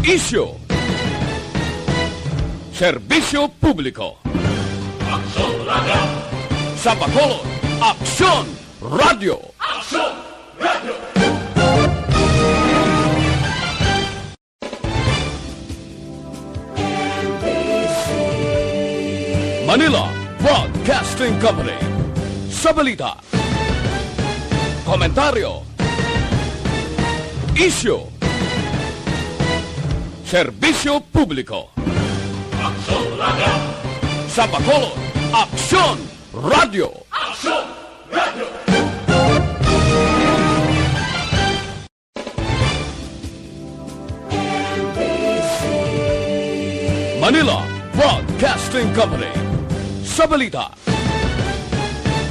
Isyu, serbisyo publiko. Aksyon Radio! Sa Bacolod, Aksyon Radio. Aksyon Radio! Manila Broadcasting Company. Sa balita, komentaryo, isyu, serbisyo publiko. Aksyon Radio! Sa Bacolod, Aksyon Radio. Aksyon Radio! Manila Broadcasting Company. Sa balita,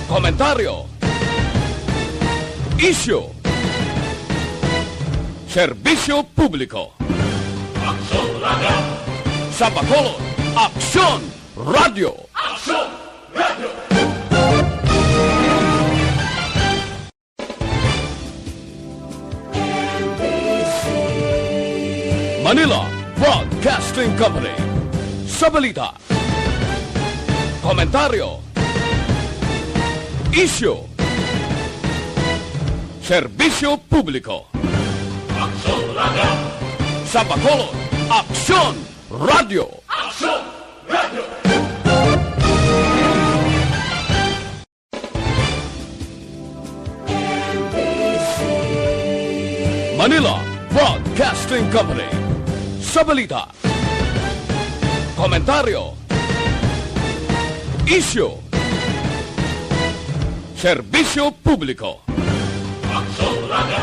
komentaryo, isyu, serbisyo publiko. Aksyon Radio! Sa Bacolod, Aksyon Radio. Aksyon Radio! Manila Broadcasting Company. Sa balita, komentaryo, isyu, serbisyo publiko. Aksyon Radio! Sa Bacolod, Aksyon Radio. Aksyon Radio! Manila Broadcasting Company. Sa balita, komentaryo, isyu, serbisyo publiko. Aksyon Radio!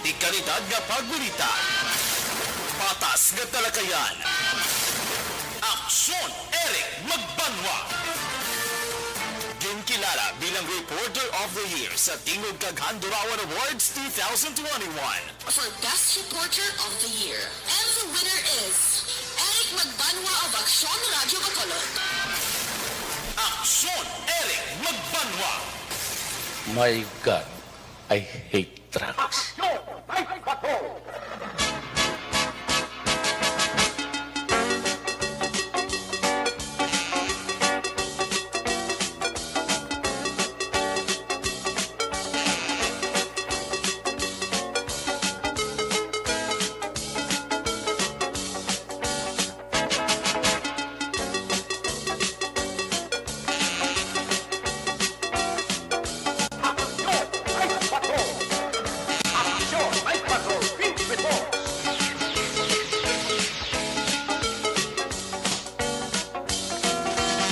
Ikalidad nga pagbalita. Patas nga talakayan. Aksyon Eric Magbanwa. Ginkilala bilang Reporter of the Year sa Tingog Kaghandurawan Awards 2021. For Best Reporter of the Year. And the winner is Eric Magbanwa of Aksyon Radio Bacolod. Aksyon Eric Magbanwa. My God, I hate drugs.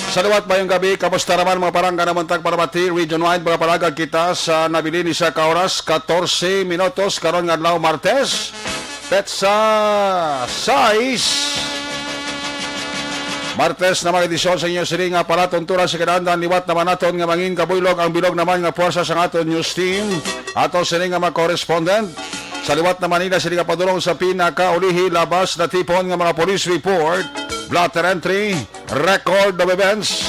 Salawat bayong gabi, kamusta naman mga parangga naman tagparabati, region-wide mga palagag kita sa nabili ni sa kauras, 14 minutos, karon nga adlaw Martes, petsa 6. Martes na mga edisyon sa inyo sili nga para tunturan sa kinandan, liwat naman naton nga mangin kabuylog ang bilog naman nga puwersa sa aton news team, aton sili nga mga correspondent. Sa liwat na Manila sili nga padulong sa pinakaulihi labas na tipon nga mga police report, blotter entry, record of events,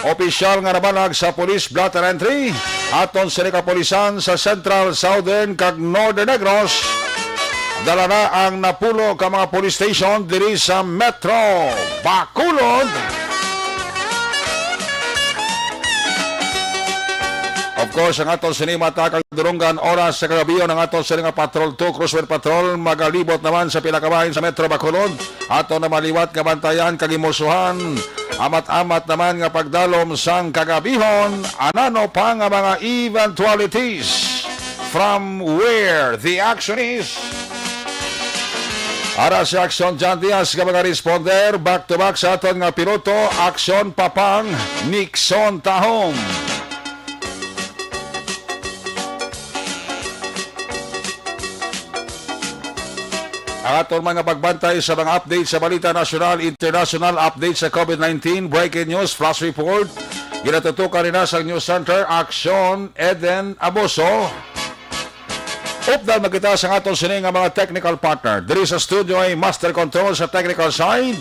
opisyal nga nabanag sa police blotter entry, aton sila kapolisan sa Central, Southern, kag Northern Negros, dala na ang napulo ka mga police station diri sa Metro Bacolod. Of course, ang aton sinimata kag durunggan oras sa kagabiyon ang aton sila nga Patrol 2, Cruiser Patrol, magalibot naman sa pinakabahin sa Metro Bacolod. Aton na maliwat nga bantayan kag imusuhan, amat-amat naman nga pagdalom sang kagabihon, anano pa nga mga eventualities from where the action is. Ara si Aksyon John Diaz nga mga responder, back to back sa aton nga piloto, Aksyon Papang Nixon Tahong. Ang aton mga pagbantay sa mga update sa balita nasyonal, international update sa COVID-19, breaking news, flash report. Ginatutukan rin sa News Center, Aksyon Eden Aboso. Updal magkita sa aton sining nga mga technical partner. Diri sa studio ay master control sa technical side,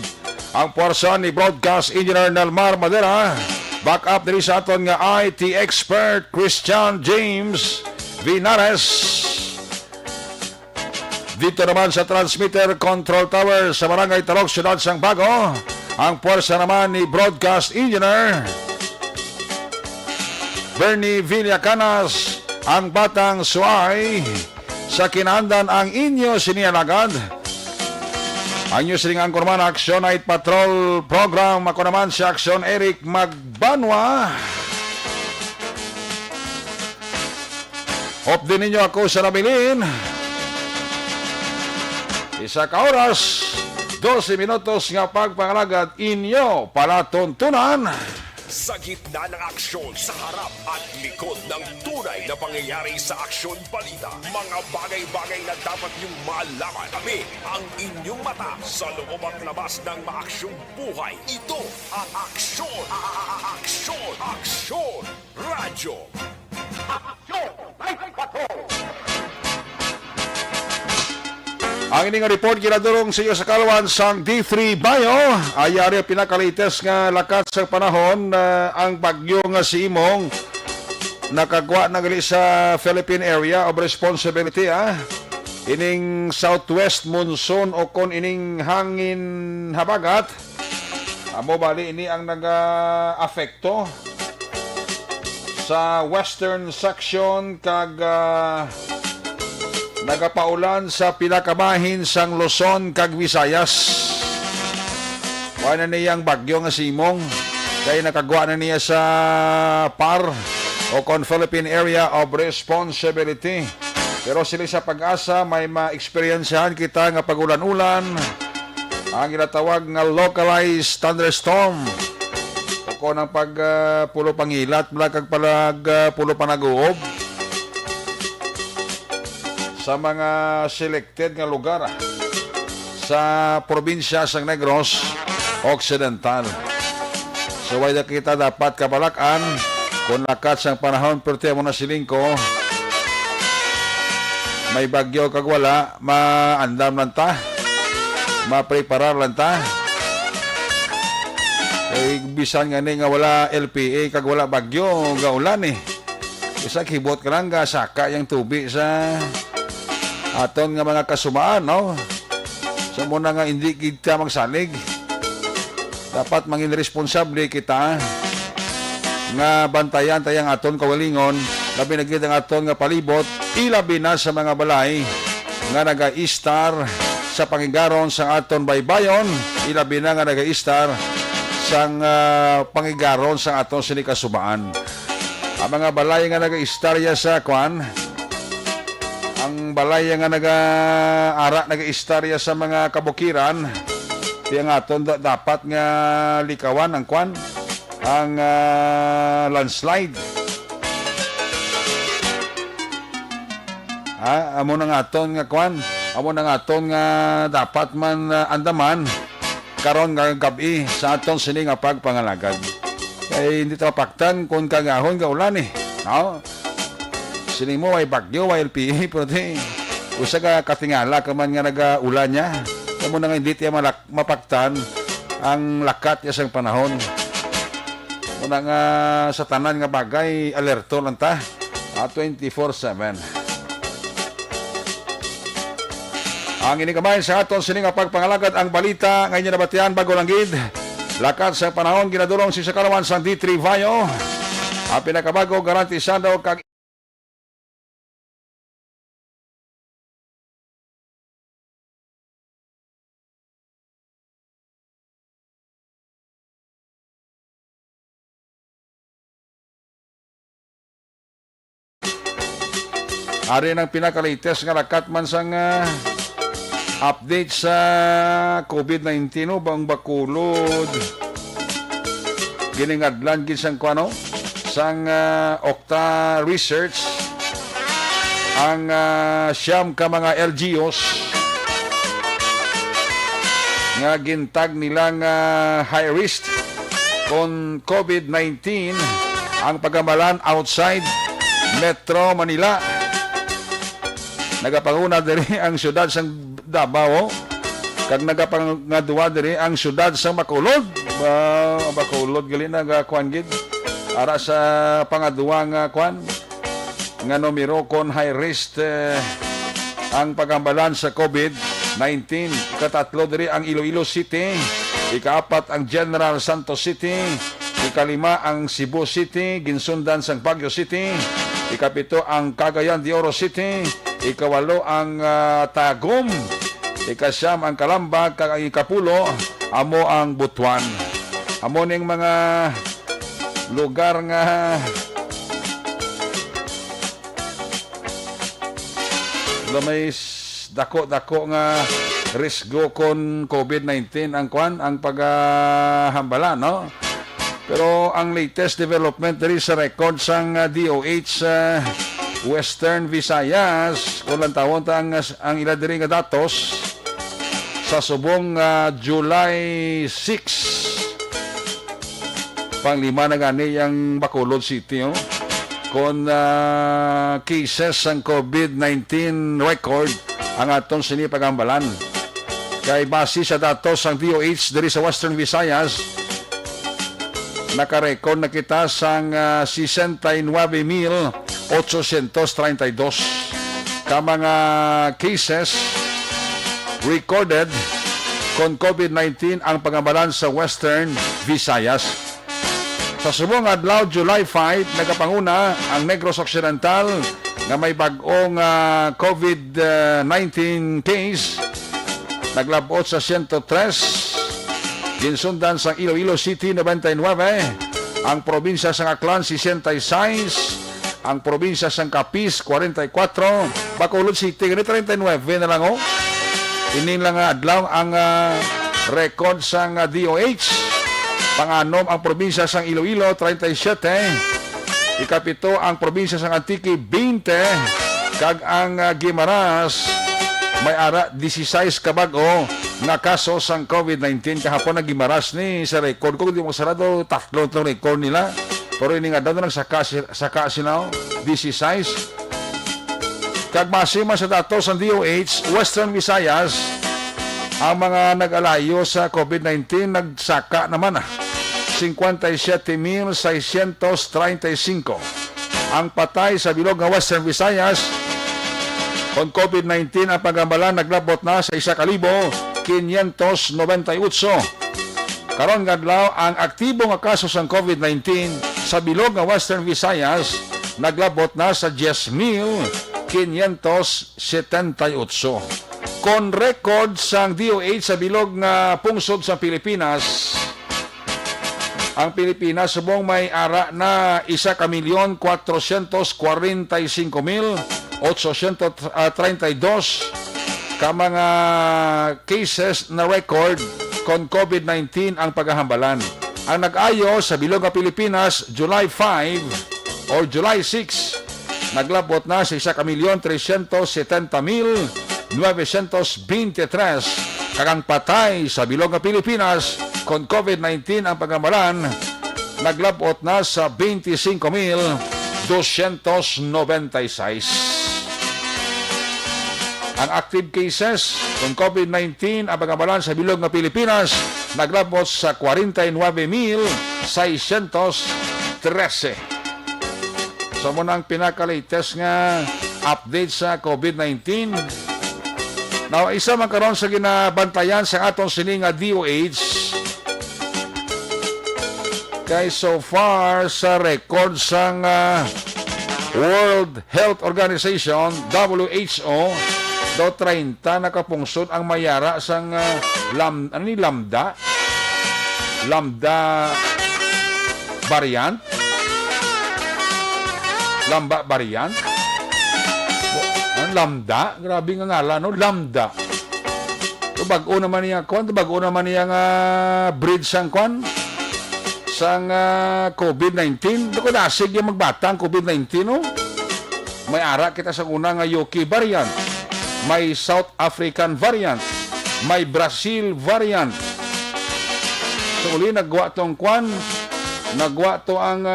ang puwersa ni broadcast engineer Nelmar Madera. Back up diri sa aton nga IT expert Christian James Vinares. Dito naman sa Transmitter Control Tower sa Barangay Talok, Siyudad Sang Bago, ang puwersa naman ni Broadcast Engineer Bernie Villacanas, ang Batang Suay. Sa kinandan ang inyo sinialagad. Ang inyo sining angkorman, Action Night Patrol Program. Ako naman si Action Eric Magbanwa. Hop din ninyo ako sa nabilin. Isa ka oras, 12 minutos nga pagpangalagad inyo palatuntunan. Sa gitna ng aksyon, sa harap at likod ng tunay na pangyayari sa Aksyon Balita. Mga bagay-bagay na dapat niyong malaman. Kami ang inyong mata sa loob at labas ng maaksyong buhay. Ito ang Aksyon! Aksyon! Aksyon! Radyo! Ang ining report ginadurong sa iyo sa Kalwan sang D3 Bayo. Ayari pinakalites nga lakat sa panahon ang bagyo nga si Imong nakagwa na gali sa Philippine Area of Responsibility. Ining southwest monsoon o kon ining hangin habagat. Amo bali ini ang naga-afekto sa western section kag nagapaulan sa pinakabahin sang Luzon kag Visayas. Wala na niyang bagyo nga si Imong. Kaya nakagwa na niya sa PAR o kon Philippine Area of Responsibility. Pero sila sa pag-asa may ma-experiencehan kita nga pagulan-ulan. Ang ginatawag nga localized thunderstorm. O kon ang pulo pangilat mula kag pulo panaguob sa mga selected nga lugar sa probinsya sang Negros Occidental. So wala kita dapat kabalakan kung lakat sang panahon perti mo na silingko may bagyo kag wala, maandam lang ta, mapreparar lang ta. Kay bisan nga ni nga wala LPA kag wala bagyo nga ulan isa kibot ka lang saka yung tubig sa aton nga mga kasumaan, no? So muna nga hindi kita magsalig. Dapat mangin responsable kita nga bantayan tayang aton kawalingon, labi na gid ang aton nga palibot, ilabi na sa mga balay nga naga-istar sa pangigaron sa aton baybayon, ilabi na nga naga-istar sang pangigaron sa aton sinikasumaan. Ang mga balay nga naga-istarya sa kwan, ang balay nga naga-ara naga-istarya sa mga kabukiran, kaya nga aton dapat nga likawan ang kwan, ang landslide. Amo na nga aton nga kwan, amo na nga aton nga dapat man andaman karon nga gabi sa aton sini nga pagpangalagad. Kaya hindi tapaktan kung kagahon ka ulan no? Sini mo ay bagyo, ay LPA, pero usa ka katingala ka man nga nag-ulan niya. Kamo na nga hindi tiya mapaktan ang lakat niya sa panahon. Muna nga sa tanan nga bagay, alerto lang ta, 24/7. Ang inikamay sa aton sining nga pagpangalagad ang balita ngayon na batian bago langgid. Lakat sa panahon ginadulong si Sakarawan sang D3 Vayo. Ang pinakabago garantisado kag ari ng pinaka-latest nga lakat man sang update sa COVID-19 bang bakulod giningadlan gid sang kuano sang Okta Research ang siyam ka mga LGUs nga gintag nilang high risk kon COVID-19 ang pagamalan outside Metro Manila. Nagapanguna diri ang syudad sang Davao kag nagapangaduwa diri ang syudad sang Bacolod. Bacolod gali nagakuan gid ara sa pangaduwa nga kuan nga numero kon high risk ang pagambalan sa COVID-19. Ikatatlo diri ang Iloilo City. Ikaapat ang General Santos City. Ikalima ang Cebu City, ginsundan sa Baguio City. Ikapito ang Cagayan de Oro City. Ikawalo ang Tagum. Ikasyam ang Calamba. Ikapulo amo ang Butuan. Amo ning mga lugar nga may dako-dako nga risgo kon COVID-19 ang paghambala, no? Pero ang latest development diri sa record sang DOH Western Visayas, kung lang tawon ta ang ila diri nga datos sa subong July 6. Panglima na gani ang Bacolod City, oh. Kon cases ang COVID-19 record ang atong sinipagambalan. Kay base sa datos ang DOH diri sa Western Visayas, nakarecord na kita sang 69,832 ka mga cases recorded kon COVID-19 ang pagambalan sa Western Visayas. Sa subong adlaw July 5, nagapanguna ang Negros Occidental nga may bag-ong COVID-19 case. Naglabot sa 103. Ginsundan sa Iloilo City 99, ang probinsya sa Aklan 66, ang probinsya sa Capiz 44, Bacolod City 39 na lang, oh. Ini lang adlaw ang record sa DOH. Panganom ang probinsya sa Iloilo 37, ikapito ang probinsya sa Antique 20, kag ang Guimaras may ara 16 kabago na kaso sang COVID-19 kahapon na Guimaras ni sa record ko, hindi mo sarado tatlo itong record nila, pero ini nga daw na saka sila 16. Kag masima sa datos ng DOH Western Visayas, ang mga nag-alayo sa COVID-19 nagsaka naman 57,635. Ang patay sa bilog ng Western Visayas kon COVID-19 ang pagambalan naglabot na sa 1,598. Karon nga adlaw ang aktibo nga kaso sa COVID-19 sa bilog ng Western Visayas naglabot na sa 10,578. Kon record sang DOH sa bilog nga pungsod sa Pilipinas, ang Pilipinas subong may ara na 1,445,832 ka mga cases na record kon COVID-19 ang paghahambalan. Ang nag-ayo sa bilog nga Pilipinas July 5 or July 6 naglabot na sa 1,370,923. Kagang patay sa bilog nga Pilipinas kon COVID-19 ang paghambalan naglabot na sa 25,296. Ang active cases kon COVID-19 ang paghambalan sa bilog nga Pilipinas naglabot sa 49,613. So muna ang pinaka-latest nga update sa COVID-19. Now, isa man karon sa ginabantayan sa atong sining nga DOH. Kay so far sa record sang World Health Organization, WHO, do 30 nakapungsod ang mayara sang Lambda variant. Lambda variant. Lambda, grabe nga ngala, no? Lambda. Bago naman niya kwan, bago naman niya nga breed sang kwan sang COVID-19. Dako nasig yung magbatang COVID-19, no? May ara kita sa una nga UK variant, may South African variant, may Brazil variant. So uli nagwa tong kwan, nagwa to ang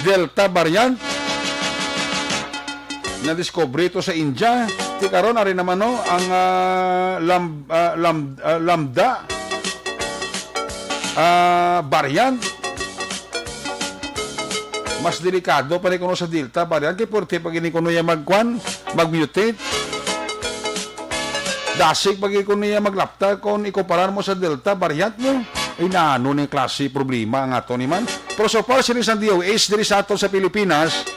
Delta variant. Na-discover ito sa India. Tikaroon na rin naman, no, ang Lambda variant. Mas delikado pa rin kuno sa Delta variant. Kaya pwede pag inikuno yung magkwan, mag-mutate. Dasig pagi ko niya maglapta kung ikumparar mo sa Delta variant mo. Ay naano ni klase problema nga to ni man. Pero so far sila sa DOH diri sa ato sa Pilipinas,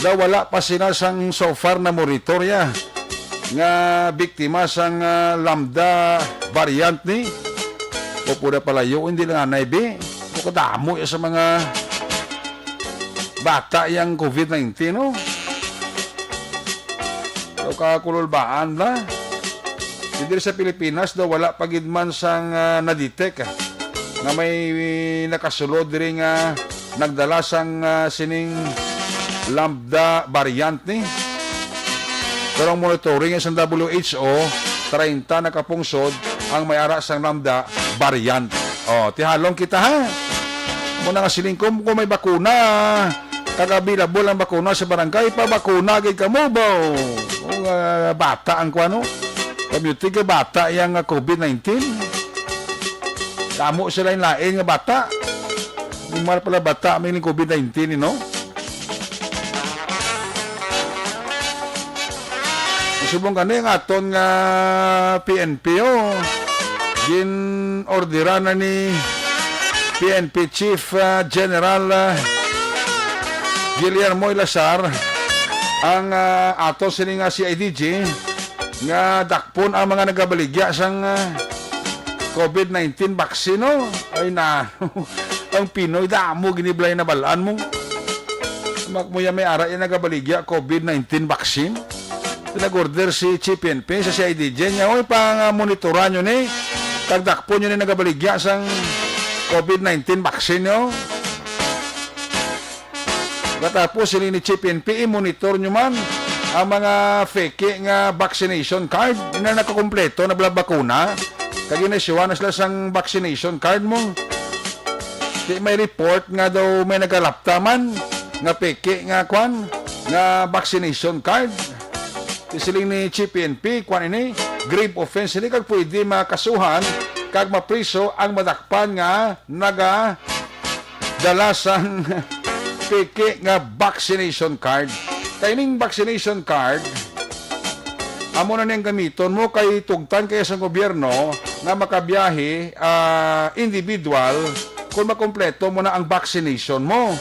daw wala pa sila sang so far na monitorya nga biktima sang lambda variant ni. O pura palayo hindi lang anay be. O kadamo sa mga bata yang COVID-19 no. So kakululbaan na. Dito sa Pilipinas daw wala pagidman sang nadetect nga may nakasulod diri nga nagdala sang sining lambda variant ni. Pero ang monitoring sa WHO 30 nakapungsod ang may ara sang lambda variant. Oh, tihalong kita ha. Muna nga silingkom kung may bakuna kagabilabol ang bakuna sa barangay pa bakuna gid kamo ba? Kung bata ang kuano community ka bata yang COVID-19. Damo sila yung lain nga bata. Lumal pala bata may COVID-19, no? Subong kani nga aton nga PNP, gin ordera na ni PNP Chief General Guillermo Ilazar ang ato sini nga CIDG nga dakpon ang mga nagabaligya sang COVID-19 vaccine no? Ay na ang Pinoy damo giniblay na balaan mo magmuya may ara yung nagabaligya COVID-19 vaccine. Nag-order si Chief PNP sa CIDG niya oy pang monitoran nyo ni tagdakpon nyo ni nagabaligya sang COVID-19 vaccine no? Katapos sila ni Chief PNP i-monitor nyo man ang mga fake nga vaccination card na nakakumpleto na bakuna kag inisuwa na sila sang vaccination card mo. Di may report nga daw may nagalapta man nga fake nga kwan nga vaccination card. Siling ni Chief PNP kwan ini grave offense ini kag pwede makasuhan kag mapriso ang madakpan nga naga dala sang fake nga vaccination card. Kaining vaccination card, amo na niyang gamiton mo kay tugtan kaya sa gobyerno na makabiyahe individual kung makompleto mo na ang vaccination mo.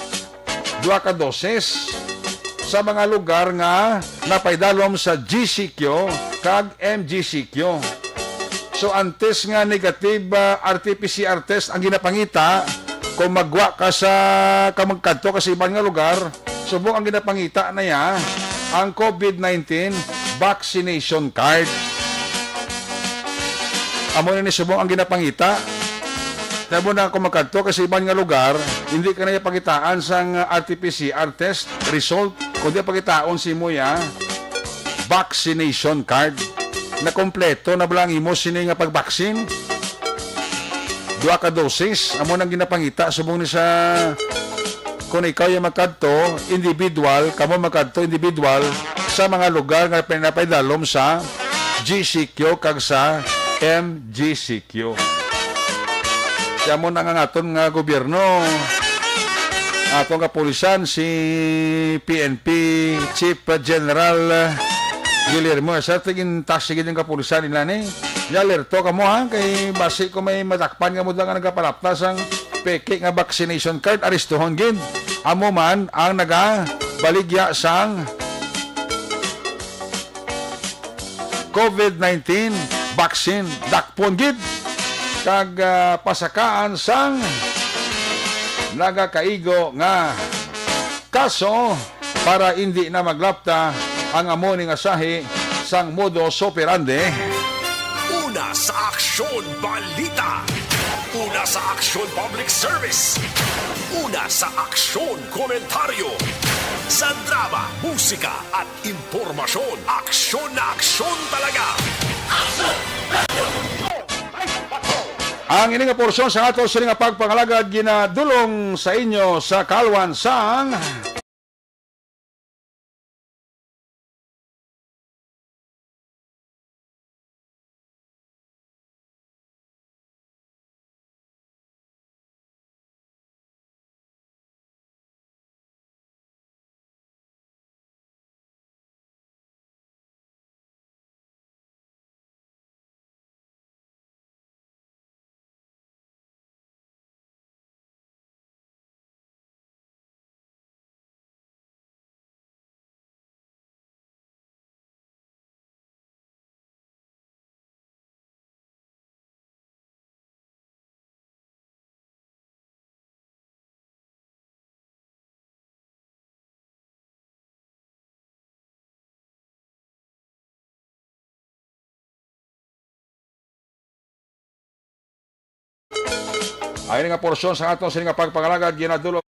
2 ka doses sa mga lugar nga napaydalom sa GCQ kag MGCQ. So antes nga negative RT-PCR test ang ginapangita kung magwa ka sa kamagkadto kasi ibang nga lugar, subong ang ginapangita na ya ang COVID-19 vaccination card. Amo ni subong ang ginapangita. Tabo na kung magkadto kasi ibang nga lugar, hindi ka na ipakitaan sang RT-PCR test result, kundi pakitaon si mo ya vaccination card na kompleto na balang imo sini nga pag-vaccine. 2 ka doses, amo nang ginapangita subong ni sa kung ikaw yung magkadto individual, kamo magkadto individual sa mga lugar nga pinapaydalom sa GCQ kag sa MGCQ. Kaya mo nang aton nga gobyerno, aton nga pulisan si PNP Chief General Guillermo sa tingin tasigin yung kapulisan nila ni alerto ka mo ha kay basi ko may madakpan nga mo nga nagapalaptas ang peke nga vaccination card aristohon gid amo man ang nagabaligya sang COVID-19 vaccine dakpon gid kag pasakaan sang nagakaigo nga kaso para hindi na maglapta ang amo ning asahi sang modus operandi. Una sa Aksyon Balita. Una sa Aksyon Public Service. Una sa Aksyon Komentaryo. Sa drama, musika at impormasyon. Aksyon na aksyon talaga. Ang ini nga porsyon sa ato sa nga pagpangalagad ginadulong sa inyo sa kalwan sang Ay nga porsyon sa aton sini nga pagpangalagad ginadulot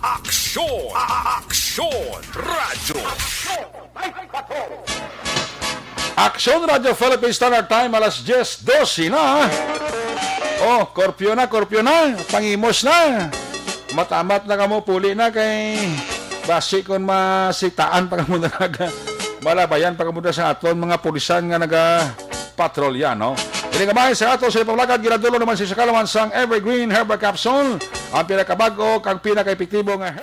Aksyon! Aksyon! Radyo! Action Radio Philippines Standard Time, alas 10:12 na. Oh, korpyo na. Pangimos na. Matamat na kamo, puli na kay basi kon masitaan pa kamo naga. Malabayan pa kamo sa aton mga pulisan nga naga-patrolya, no? Ini kamay sa ato sa pamlakad, ginadulo naman si Sakalaman sang Evergreen Herbal Capsule, ang pinakabago kang pinaka-epektibo nga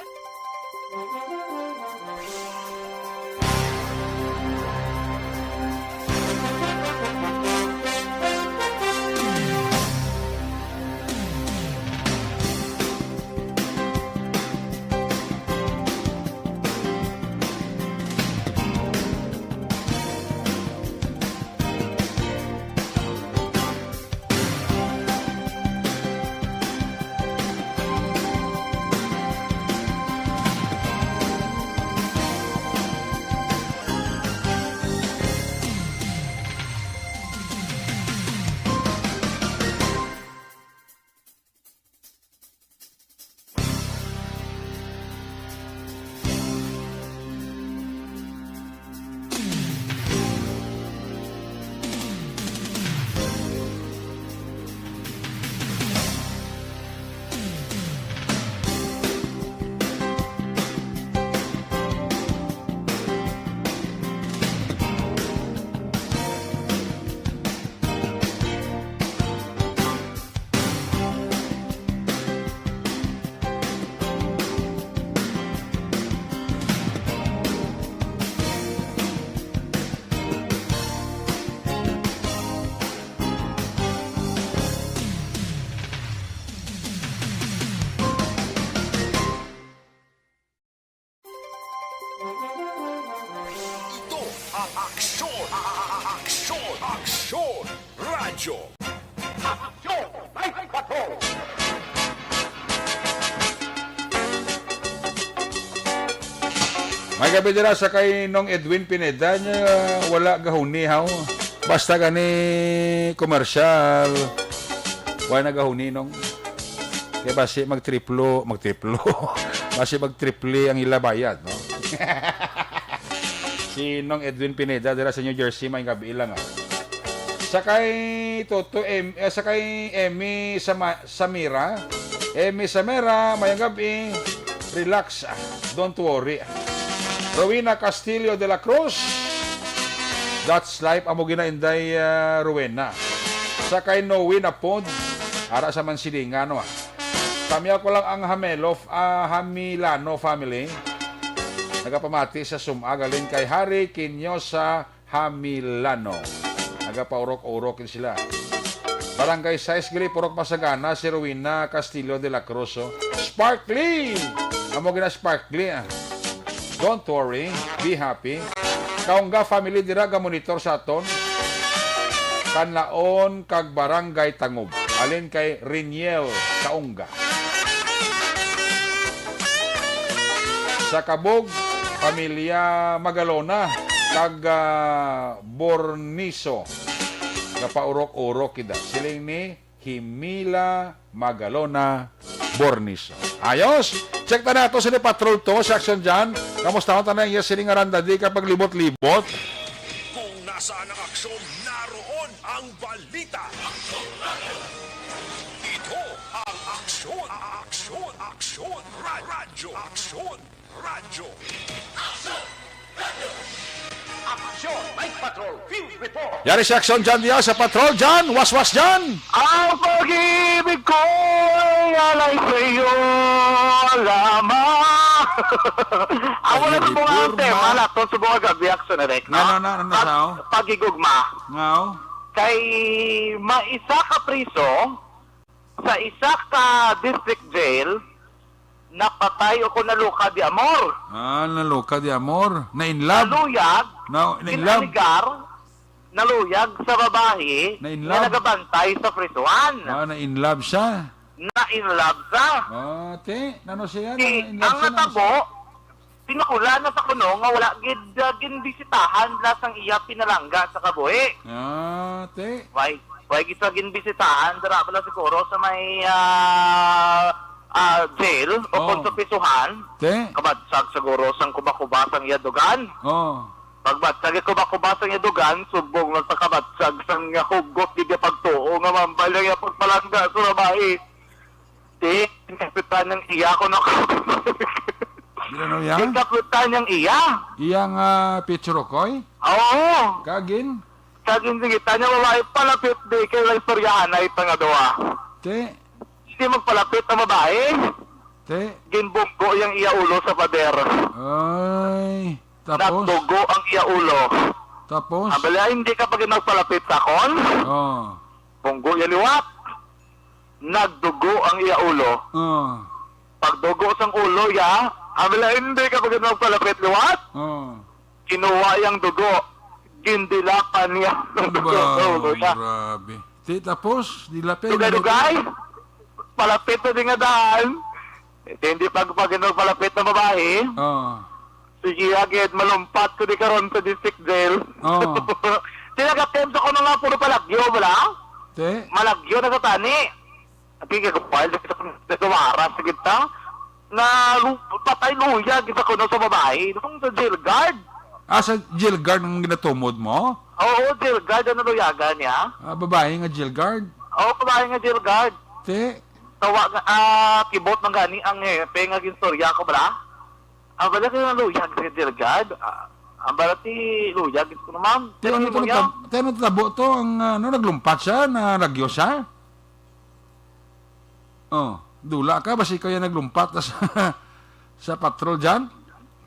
Ito ang aksyon! Aksyon! Aksyon! Radyo! Aksyon! Night Patrol! may gabi dira sa kay Nong Edwin Pineda niya wala gahuni haw. Basta gani komersyal. Wala gahuni nong. Kaya basi magtriplo. Basi magtriple ang ilabayad, no? Si Nong Edwin Pineda dira sa New Jersey may gabi lang Sakay sakay Emmy Samira. Emmy Samira may gabi. Relax. Don't worry. Rowena Castillo de la Cruz. That's life amo ginainday Rowena. Sakay Noe na pod. Ara sa Mansilingano Kami ako lang ang Hamilano family. Nagapamati sa sumagaling kay Harry Quinosa Hamilano. Nagapaurok-urokin sila. Barangay 6 Gili, Purok Masagana, si Rowena Castillo de la Cruz. Sparkly! Amo gina Sparkly Don't worry, be happy. Kaungga family dira ga monitor sa aton. Kanlaon kag barangay Tangub. Alin kay Riniel Kaungga. Sa Kabog, pamilya Magalona kag Borniso. Napaurok-urok kita. Siling ni Himila Magalona Borniso. Ayos! Check na nato sa patrol to, sa action dyan. Kamusta ko tanay yung siling aranda di kapag libot-libot? Kung nasaan ang aksyon, naroon ang balita. Ito ang aksyon! Aksyon! Aksyon! Radyo! Aksyon! Radyo! Aksyon! Night Patrol! Field Report! Yari sa action dyan diya, sa patrol dyan, was-was dyan! Ang pag-ibig ko'y alay sa'yo lamang. Ako na sa mga tema na ito sa mga gabi action na rin. Ano sao? Pagigugma. Ngaw? Kay maisa ka priso sa isa ka district jail, napatay o ko naluka di amor. Naluka di amor. Na-inlove? Naluyag, Na-inlove? kinaligar, naluyag sa babae Na-inlove? na nagabantay sa prisuan. Na-inlove siya? Na-inlove sa. Te, nano siya? Ang Na-inlove siya? natabo, pinakula na sa kuno nga wala ginbisitahan lasang iya pinalangga sa kabuhi. Te. Why gisa ginbisitahan dara pala siguro sa may jail o Oh. kung sa pisuhan, Te? kabadsag siguro sang kubakubasang yadugan. Oh. Pagbadsag kubakubasang yadugan, subong lang sa kabadsag sang hugot di pagtuo nga mambalang ya pagpalangga sa babae. Di, kapitan ng iya ko na Ano yan? kapitan ng iya. Iyang Pichurokoy? Oo. Kagin? Kagin sige, tanya babae, palapit di kay lang istoryahan na itang adowa. Te? Hindi magpalapit ang babae. Te? Ginbunggo yung iya ulo sa pader. Ay. Tapos? Nagdugo ang iya ulo. Tapos? Abala, hindi ka pag nagpalapit sa kon. Oh. Bunggo yung liwat. Nagdugo ang iya ulo. Oh. Pagdugo sang ulo ya, abala, hindi ka pag nagpalapit liwat. Oh. Kinuha yung dugo. Gindilapan niya ang dugo sa ulo niya. Grabe. Te, tapos? Dilapin? Dugay-dugay. Palapit na din nga daan. Hindi pag nagpalapit na babae. Oh. Sige agad, malumpat ko di karon sa district jail. Oo. Tinagatemso ko na nga puro palagyo, wala? Te? Malagyo na sa tani. At kikagupal, sa kumara sa kita. Na patay luya, kita ko na sa babae. Nung sa jail guard. Sa jail guard ang ginatumod mo? Oo, jail guard, ano luyaga niya? Babae nga jail guard? Oo, babae nga jail guard. Te? Tawa nga, kibot ng gani ang penga gistorya ko, bala? Ang bala ka na luyag sa jail guard. Ang bala ti luyag, ko naman. Te, ano ito? Te, ano tabo to? Ang naglumpat siya? Nalagyo siya? Oh, dula ka? Basi kayo naglumpat sa, sa patrol dyan?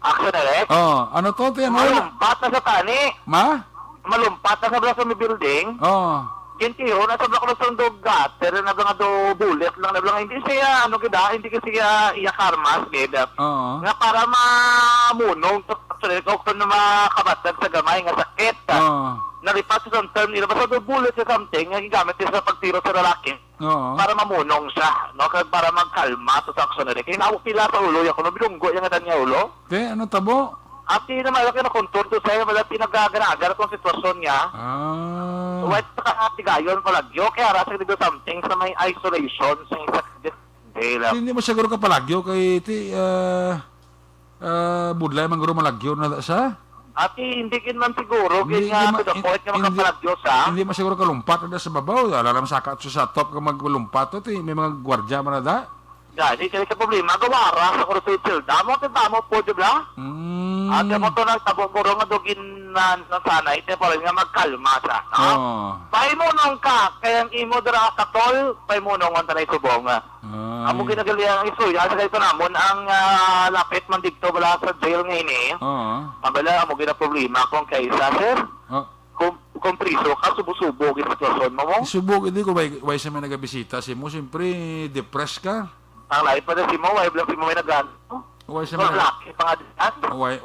Action direct. Oh, ano to? Te, ano? Malumpat na sa tani. Ma? Malumpat na sa bala sa may building. Oh. Kintiyo, nasa bala ko na sa dog pero na nga do bullet lang na bala. Hindi siya, ano kita, hindi kasi siya iya karmas, geda. Oo. Nga para mamunong sa actually, kung na makabatag sa gamay nga sakit. Oo. Nalipat sa isang term nila, basta do bullet sa something, nga gigamit niya sa pagtiro sa lalaki. Oo. Para mamunong siya, no? Kaya para magkalma to sa action nila. Kaya pila sa ulo, yung kuno bilunggo yung nga niya ulo. Te, ano tabo? At na malaki na kontur to sa'yo, wala pinagaganagar itong sitwasyon niya. Ah. White sa katigayon palagyo, kaya rasa dito something sa may isolation sa isang jail. Hindi mo siguro ka palagyo kay ti budlay man guro malagyo na sa? At hindi kin man siguro, Hindi- kaya hindi to the ma- point nga hindi- makapalagyo sa. Hindi mo siguro ka lumpat na sa babaw. Alam sakat sa top ka maglumpat to may mga gwardiya man na da. Gani, kaya sa problema, gawara sa Crusader. Damo, tintamo po, di ba? At mo to nagtabong-buro nga dugin na sanay, ito pa rin nga magkalma siya. No? Oh. Paimunong ka, kaya ang imo dara katol, paimunong ang tanay subong. Amo ginagali ang isuya, sa ganito namon, ang lapit man dito wala sa jail ngayon eh. Oo. Mabala, amo gina problema kung kaysa, sir. Oh. Kung priso ka, subo-subo yung sitwasyon mo mo. Subok hindi ko why sa may nagabisita si mo siyempre depressed ka. Ang lahat pa na si mo, why lang si mo may nagano. Why sa So, may laki pa nga din.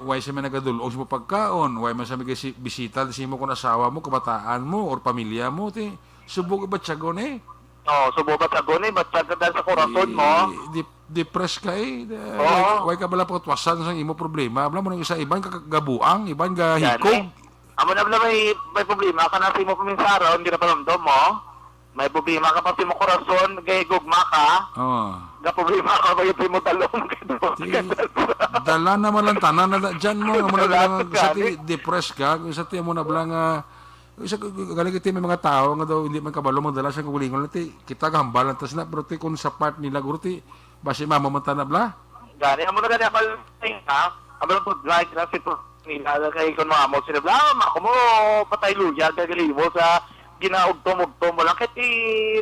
why sa may nagadulog sa pagkaon, why man sa may bisita si mo kung asawa mo, kabataan mo or pamilya mo ti subok ba tiyagon eh. No, subo ba sa guni, ba't sa ganda sa korason mo? Depressed ka eh. Oo. Why ka bala pagtwasan sa imo problema? Abla mo nang isa iban ka gabuang, iban ka hikog. Amo na may problema ka na sa imo paminsaro, hindi na paramdam mo. May problema ka pa sa imo korason, gay gugma ka. Oo. Ga problema ka ba yung mo talong. Dala naman lang tanan na dyan mo. Amo na lang sa ti Gani. depressed ka. Sa ti mo na blang isa galing kiti may mga tao nga daw hindi man kabalo mo dala sa kagulingon ti kita gambalan tas na pero ti kung sa part nila guro ti basi mamamanta na bla. Gani, amo na gani akal ha. Amo na po like na si nila kay kun mo sila bla, ako mo patay luya gagalibo sa ginaugtom-ugtom mo lang kiti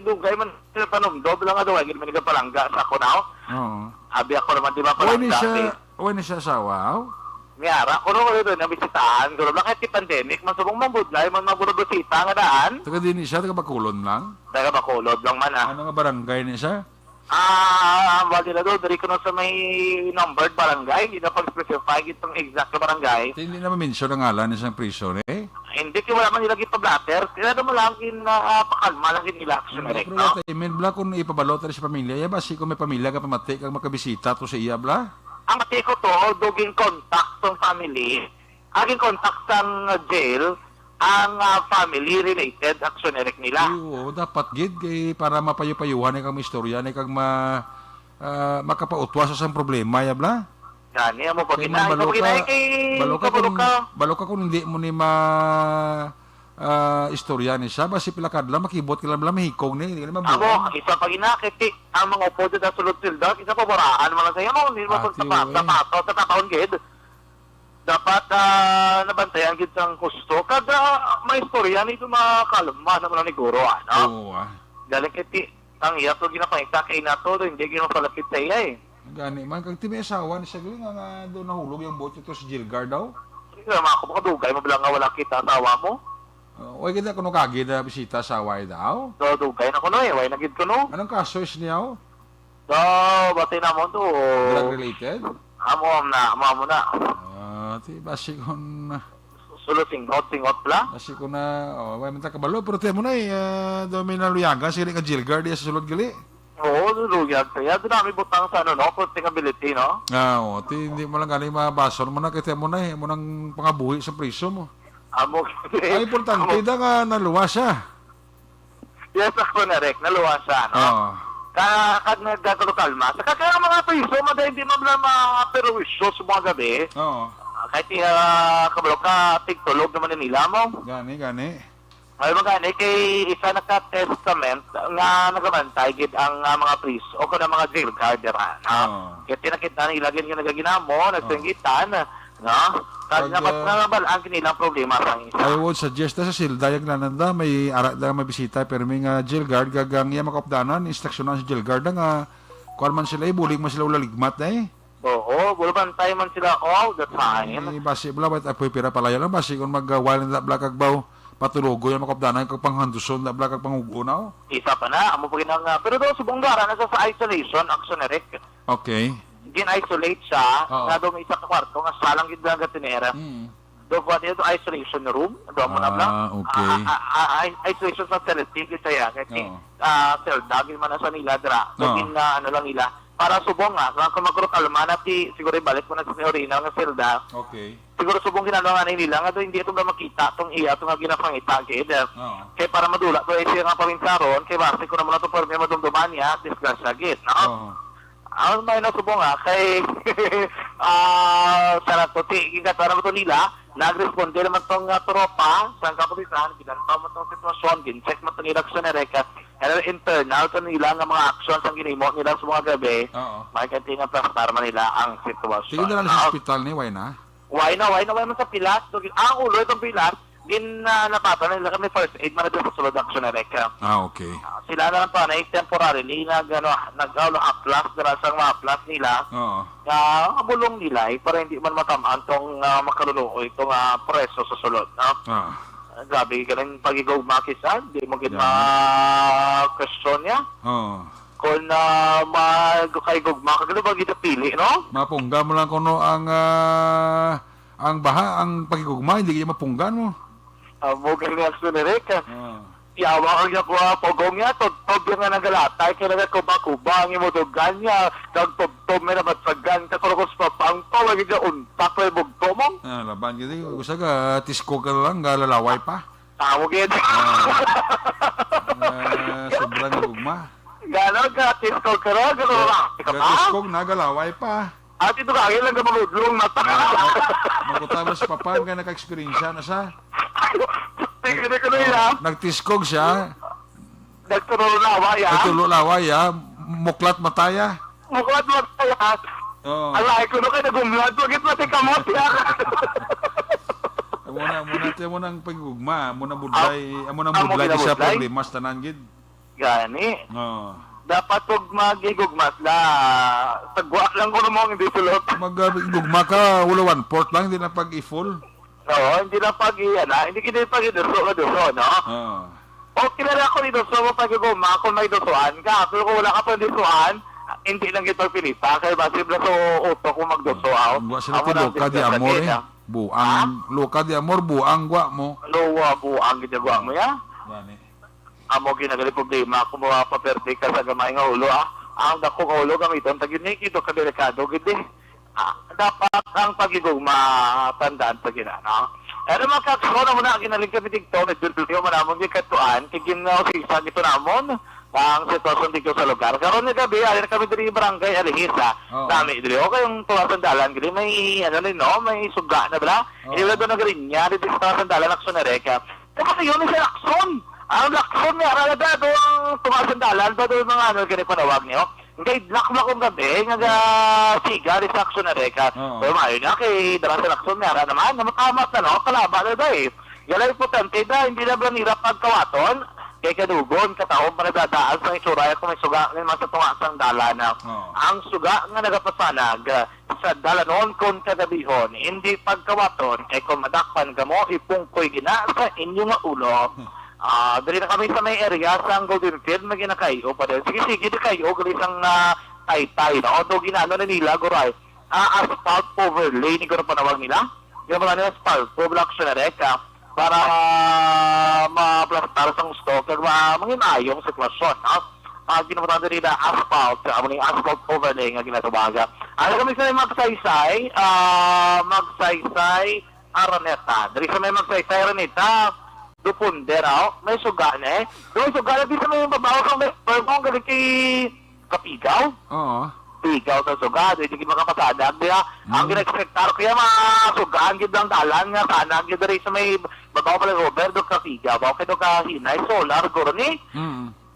dugay man sila panumdob lang daw ay man palangga sa ako now. Oo. Abi ako naman di ba Uy ni palangga. siya asawa. Miyara, kuno ko ito na bisitahan, kuno lang kahit pandemic, man subong mambudlay, man magurubusita nga daan, Taga din siya, taga Bacolod lang. taga bakulod lang man ah. Ano nga barangay ni siya? Wali na doon, dari ko na sa may numbered barangay, hindi na pag-specify itong exact na barangay. Hindi naman mention ang ngalan ng isang prison eh. Hindi ko wala man nilagay pa blatter, kaya naman lang pakalma lang nila action direct, Pero no? wala imen bla kung ipabalot rin sa pamilya, ya ba si kung may pamilya ka pamati kang makabisita to sa iya bla? Ang mati ko to, duging contact ng family, aging contact ng jail, ang family-related action direct nila. Oo, dapat gid kay para mapayo-payuhan ni kang istorya ni kang makapautwas sa problema ya bla. Gani mo pag Kay inaay man ka pag inaay kay balo ka kung hindi mo ni istorya ni siya basi pila kadla makibot kila bla mahikong ni hindi ka naman Amo, isa pag inakit ang mga upo dito sa sulod silda, isa pa baraan mo lang sa'yo mo, hindi mo pagtapato, sa tapaon gid. Dapat nabantayan gid sang gusto, kada may istorya nito makalma naman ni Guro, ano? Oo ah. Galing kiti, ang iya to ginapangita kay nato, hindi ginapalapit sa iya eh. Gani man kag timi asawa ni siya galing nga do nahulog yung bote to sa Gilgard daw. Sige, mga kumakadugay mo bilang nga wala kita asawa mo. Oy kita kuno kagi da bisita asawa daw. So, dugay na ko no eh, way nagid ko no. Anong kaso is niya? So, batay na mo to. Drug related? Amo na. Ti basi kon Sulo singot pala. basi ko na way man ta kabalo pero te mo na do may naluyagan sige ka Gilgard sa sulod gali. Oo, luluyag kaya. Doon namin butang sa posting ability, no? Ti hindi mo lang gani mabason mo na kay mo na mo nang pangabuhi sa priso mo. Amo. Ay importante da nga naluwas siya. Yes, ako na rek. Naluwa siya, no? Oo. Kag nagkakalo kalma. Saka kaya mga priso, madahil hindi mo lang ma-perwisyo sa mga gabi. Oo. Kahit kabalo ka, tigtulog naman nila mo. Gani. May magani kay isa naka-testament nga nagamantay gid ang mga priso o kung mga jail guarder, no? Kaya tinakita nila gid nga nagaginamo, nagsinggitan, no? Kasi Pag, dapat nabalaan kinilang problema sa isa. I would suggest na sa silda yung nananda may ara da mabisita pero may nga jail guard gagang iya makapdanan instruksyonan sa jail guard nga kuan man sila bulig man sila ulaligmat na Oo, bulbantay man sila all the time. basi bala bat apoy pira palaya lang basi kung mag-wild na bla kag baw patulogo yung makapdanan kag panghanduson na bla kag pangugunaw. Isa pa na, amo pa ginang pero daw subong gara na sa isolation action na rek. Okay. Gin-isolate siya, Oo. nga daw may isa ka kwarto, nga salang gid nga gatinera. Do ko dito isolation room, do mo na bla. Okay. Isolation sa facility gid saya, kasi Oo. cell dagin man na sa nila dra. Oo. Gin na ano lang nila para subong nga, kung magkakalma na ti siguro ibalik mo na sa original nga selda. Okay. Siguro subong ginagawa nga nila nga do hindi ito ba makita tong iya tong nga ginapangita gid. Oo. Kaya para madula to siya nga paminsaron, kay base ko naman ito para may madumduman niya, disgrasya gid, no? Oo. Ang may nasubong nga kay Sarato gigat para mo to nila nagresponde naman tong tropa sa kapulisan ginantaw mo tong sitwasyon gincheck mo tong election na reka and internal to nila nga mga actions ang ginimo nila sa mga gabi Oo. makikita nga plastar man nila ang sitwasyon. Sige na lang sa hospital ni why na? Why man sa pilat so ang ulo itong pilat napatan nila kami first aid man na sa sulod action na reka. Okay. Sila na lang pa na temporarily nag-aplas dara sa mga aplas nila Oo. bulong nila para hindi man matamaan tong makaluluoy itong preso sa sulod, no? Grabe ganun pagigaw makisa, di mo gid ma-question niya. Oo. Kung magkaigugma kagano ba gid pili, no? Mapungga mo lang kuno ang baha ang pagigugma hindi kaya mapunggan mo. Mo galing ang sunereka. Oo. Yawa ang niya kuha pogong niya, totog yung nga nagalatay, kaya nga kuba-kuba ang imudugan niya, kag-totog may namatsagan, kakurukos pa pang tawag niya untak na ibugto mo. Laban gitu gusto ka tisko ka lang galalaway pa. Tawag yun. Sobrang gugma. Gano'n ka, tiskog ka rin, gano'n lang. Ika pa? Tisko na galaway pa. At ito kagin lang ka magudlong na ta. Magutama sa papa nga naka-experience na siya. Tingnan ko na yun, Nagtiskog siya. nagturulo na awa yan. Natulo laway muklat mataya. Muklat mo tayo. Oh. Alay ko na kayo nagumlad, wagit mo ti kamot yan. Muna nang pagugma, muna budlay sa budlay? problema sa tanan gid. Gani. Oh. Dapat huwag magigugmas na. Tagwa lang ko naman hindi sulot. Magugma ka, wala 1/4 lang, hindi na pag-i-full. Oo, hindi na hindi kita pag-iduso, no? Oh. O, kilala ko ni Duso mo pag-igugma kung may dusuan ka. Pero kung wala ka pang dusuan, hindi lang kita pinita. Kaya basible sa uto kung magdusuaw. Gwa sila ti Loka di Amor Buang, Loka di Amor, buang gwa mo. Luwa, buang ginagawa mo ya. Gani. Amo ginagali problema kung mapaperde ka sa gamay nga ulo, Ang dako nga ulo gamiton, tagin niya ito kadelikado, gindi. Dapat ang pagigugma tandaan sa ginana. Pero magkakaroon na muna, ginaling kami dito, nagdulyo mo namon yung katuan, kigin na usisa nito namon, ang sitwasyon dito sa lugar. Karon ni gabi, alin kami diri barangay Alihisa. Dami diri okay yung tuwa sandalan gili may ano rin no, may suga na bala. Hindi wala doon nagrinya dito sa sandalan aksyon na reka. Kasi yun sa aksyon. Ang aksyon niya rada do ang tuwa sandalan ba do mga ano kini panawag niyo. Ngay lakma kong gabi nga siga di sa aksyon na reka. Pero mayo na kay dara sa aksyon niya naman namatamat na no, kalaba na dai. Galay importante da hindi na ba nirap pagkawaton. Kaya kadugon, kataon pa nagdadaan sa isuraya kung may suga ng mga tungasang dalana. Ang suga nga nagapasanag sa dalanon kung kagabihon, hindi pagkawaton, kay kung madakpan ka mo, ipungkoy gina sa inyong ulo. Dali na kami sa may area sa Golden Field, maginakayo pa rin. Sige, di kayo, galing isang tay-tay, no? O ginano na nila, guray, asphalt overlay, ni gano'n panawag nila. Yung mga nila asphalt, overlay na reka, para ma-plastar sa gusto kag manginayong sitwasyon. Ginamatan rin na asphalt, ang asphalt overlay nga ginatubaga. Ano kami sa magsaysay, Araneta. Dari sa may magsaysay Araneta, Dupunder, may suga na eh. May suga na din sa may babaw kang may permong galing kay Kapigaw. Oo. Pigaw sa suga, hindi makapasadag diya. Ang ginexpectar kaya masugaan gid ang dalan nga sana gid diri sa may babaw pala Roberto Kapigaw. Bawo kay do ka hinay solar guro ni.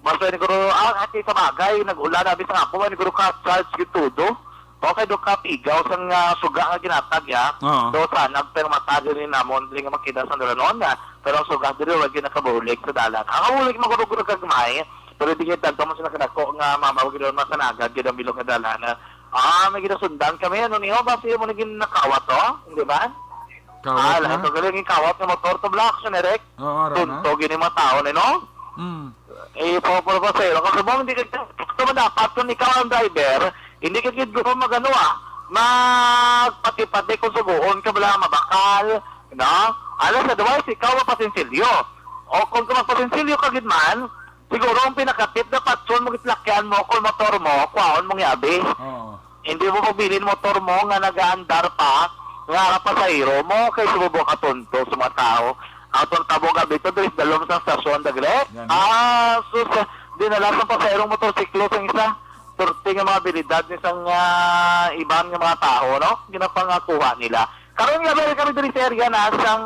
Maso ni guro ati sa bagay nag-ulan abi sa ako ni guro ka charge gid todo. Bawo kay do ka Pigaw sang suga nga ginatag ya. Do sana pero matag ni namon dili nga makita sa dalanon nga. Pero ang suga diri wag nakabulig sa dalan. Ang ulig maguro kagmay. Pero di kita tanto mo sila kanako nga mamawag doon masanagad gid ang bilog nga dalana. May ginasundan kami ano niyo base mo naging nakawat to, hindi ba? Kawat lahat to galing kawat ng motor to black sa nerek. Tunto gini mga tao ni no? Po pa sa kasi mo hindi ka to dapat kung ikaw ang driver, hindi ka gid go magano magpati-pati kung suguon ka bala mabakal, no? Alas sa device ikaw mapasinsilyo. O kung magpasinsilyo ka gid man, siguro ang pinakatip na patson mo gitlakyan mo kung motor mo, kwaon mong yabi. Hindi mo pabilin motor mo nga nagaandar pa, nga pasahero mo, kay sububo ka tunto sa mga tao. Ang tuntabo gabi ito, doon dalawang sa stasyon, dagre. Sus, dinala sa pasahero motorsiklo sa isa. Turting ang mga abilidad ng isang ibang mga tao, no? Ginapangakuha nila. Karoon nga ba kami dito sa area na sang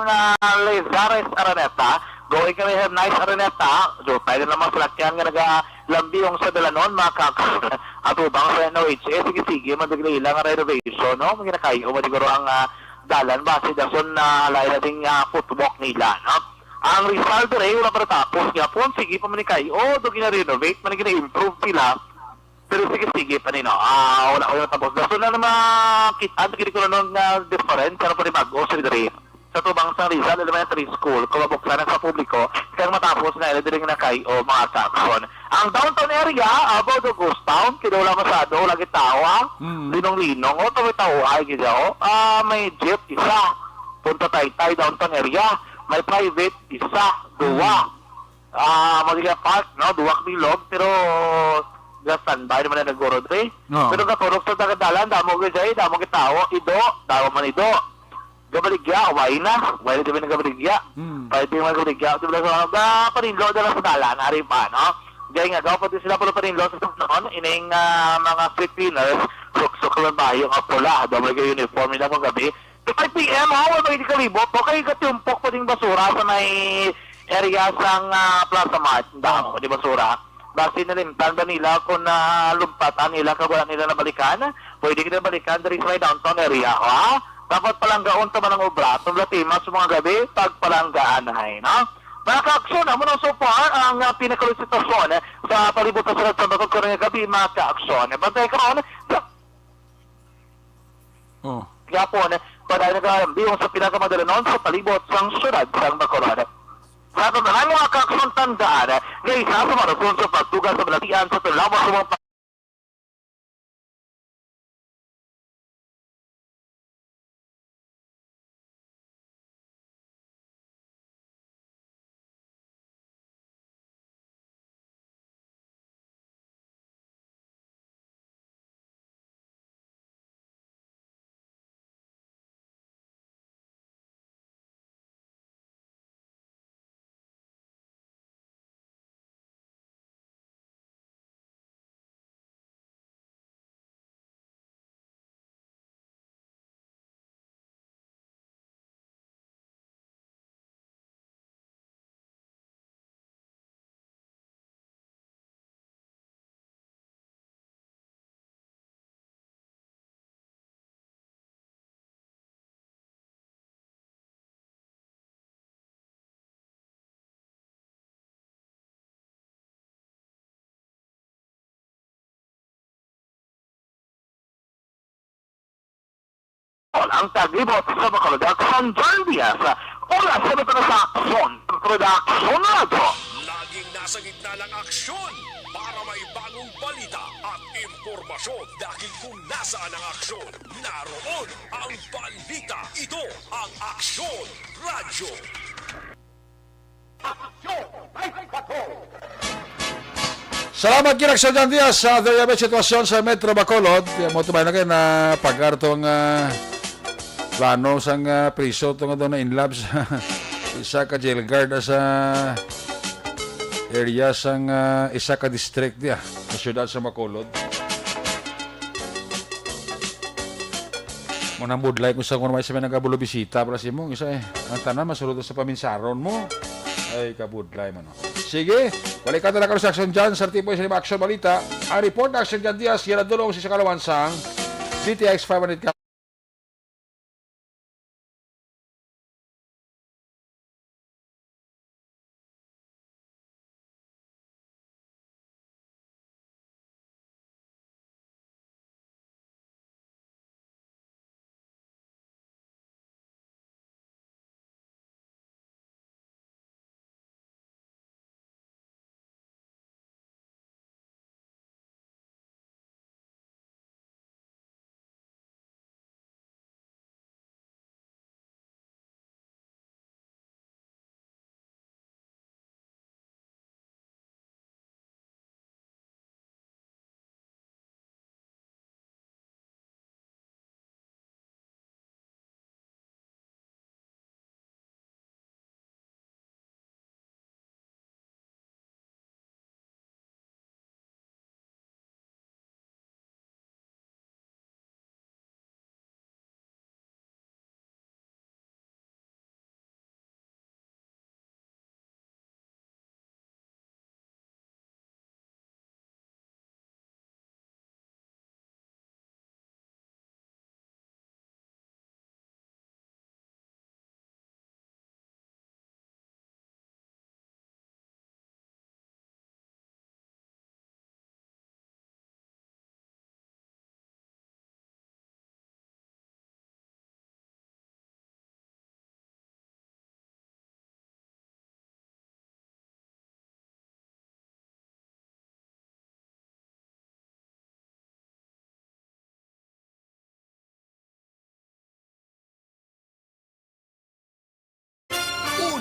Lezares Araneta, going kami sa nice Araneta, so tayo naman salakyan nga nagalambiong sa dalanon, mga kakos, at ubang sa NOHS, sige, madagli ilang renovation, no? Maginakayo, madiguro ang dalan, base dason na alay na ding footwalk nila, no? Ang Rizal Dore, wala para tapos nga po, sige pa manikayo, do gina-renovate, manigina-improve sila, pero sige pa nino. Wala tapos. So na naman kita kini ko nung different pero pa rin bago sa diri. Sa tubang sa Rizal Elementary School, kung mabuksan sa publiko, kaya matapos na ila na kay o mga taxon. Ang downtown area, about the ghost town, kinula masado, lagi tao, linong-linong, o tawid tao ay gidyo. May jeep, isa. Punta Taytay, downtown area. May private, isa, duwa. Magiga park, no, duwak bilog, pero standby naman na naggorodre. Pero katurok sa tagadalan, damo gajay, damo gitao, ido, damo man ido. Gabaligya, way na di ba nagabaligya? Pwede yung magabaligya. Parinlo na lang sa dalan, hari pa, no? Gaya nga, gawa pa din sila pala parinlo sa noon, ining mga street cleaners, suksok lang ba yung pula, double kayo uniform nila kung gabi. 5 p.m., wala hindi kalibot, okay, katiumpok pa din basura sa may area sang Plaza Mart, damo, di basura. Base na limtan ba nila kung lumpatan nila wala nila nabalikan? Pwede ka na balikan dari sa may downtown area, ha? Dapat palanggaon ta man ang obra, tumlatima sa mga gabi, pagpalanggaan ay, no? Mga ka-aksyon, amo na so far ang pinakalusitwasyon sa palibutan sa Batok ko ng gabi, mga ka-aksyon. Bantay ka ron, kaya po, paday nag-aambiyong sa pinakamadalanon sa palibot sang syudad sang Bacolod. Sa tandaan mga kakson tandaan, ngay isa sa marason sa pagtugas sa balatian sa tulawas sa mga Bacolod, ang tagibot sa Bacolod, Aksyon John Diaz, oras sa ito na sa Aksyon, Production Radio. Laging nasa gitna ng aksyon para may bagong balita at impormasyon dahil kung nasaan ang aksyon, naroon ang balita. Ito ang Aksyon Radio. Salamat kina Aksyon John Diaz sa dayabet sitwasyon sa Metro Bacolod. Mo tumay na kayo na pagkartong plano sang priso itong doon na inlab sa isa ka jail guard sa area sang isa ka district dia sa syudad sa Bacolod. Muna budlay kung sa kung may sabi nagabulo bisita para si mo isa ang tanan masulod sa paminsaron mo ay kabudlay man. Sige, balik ka na sa Aksyon Jan sa tipo sa Aksyon Balita. Ang report ng Aksyon Jan Diaz yan dulong sa Kalawansang DTX 500 ka.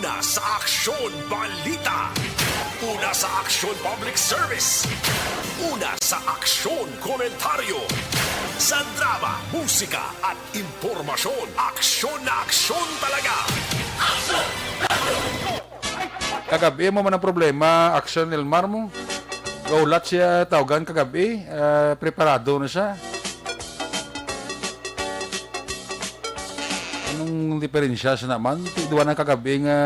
Una sa Aksyon Balita. Una sa Aksyon Public Service. Una sa Aksyon Komentaryo. Sa drama, musika at impormasyon. Aksyon na aksyon talaga. Kagabi mo man ang problema, Aksyon Elmar mo. Gaulat siya tawagan kagabi, preparado na siya. Anong diferensya sa naman? Duwa na kagabi nga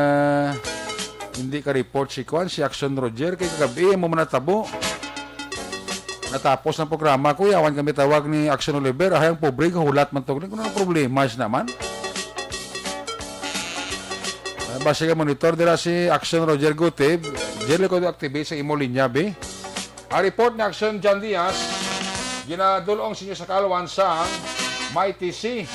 hindi ka report si Kwan, si Aksyon Roger. Kay kagabi mo man natabo. Natapos ng programa ko, yawan kami tawag ni Aksyon Oliver. Ahayang pobre, hulat man to. Kung anong problema siya naman? Basta ka monitor nila si Aksyon Roger Gutib. Diyan ko activate sa imo linya, be. Ang report ni Aksyon Jan Diaz, ginadulong sinyo sa Kalawansang Mighty Sea.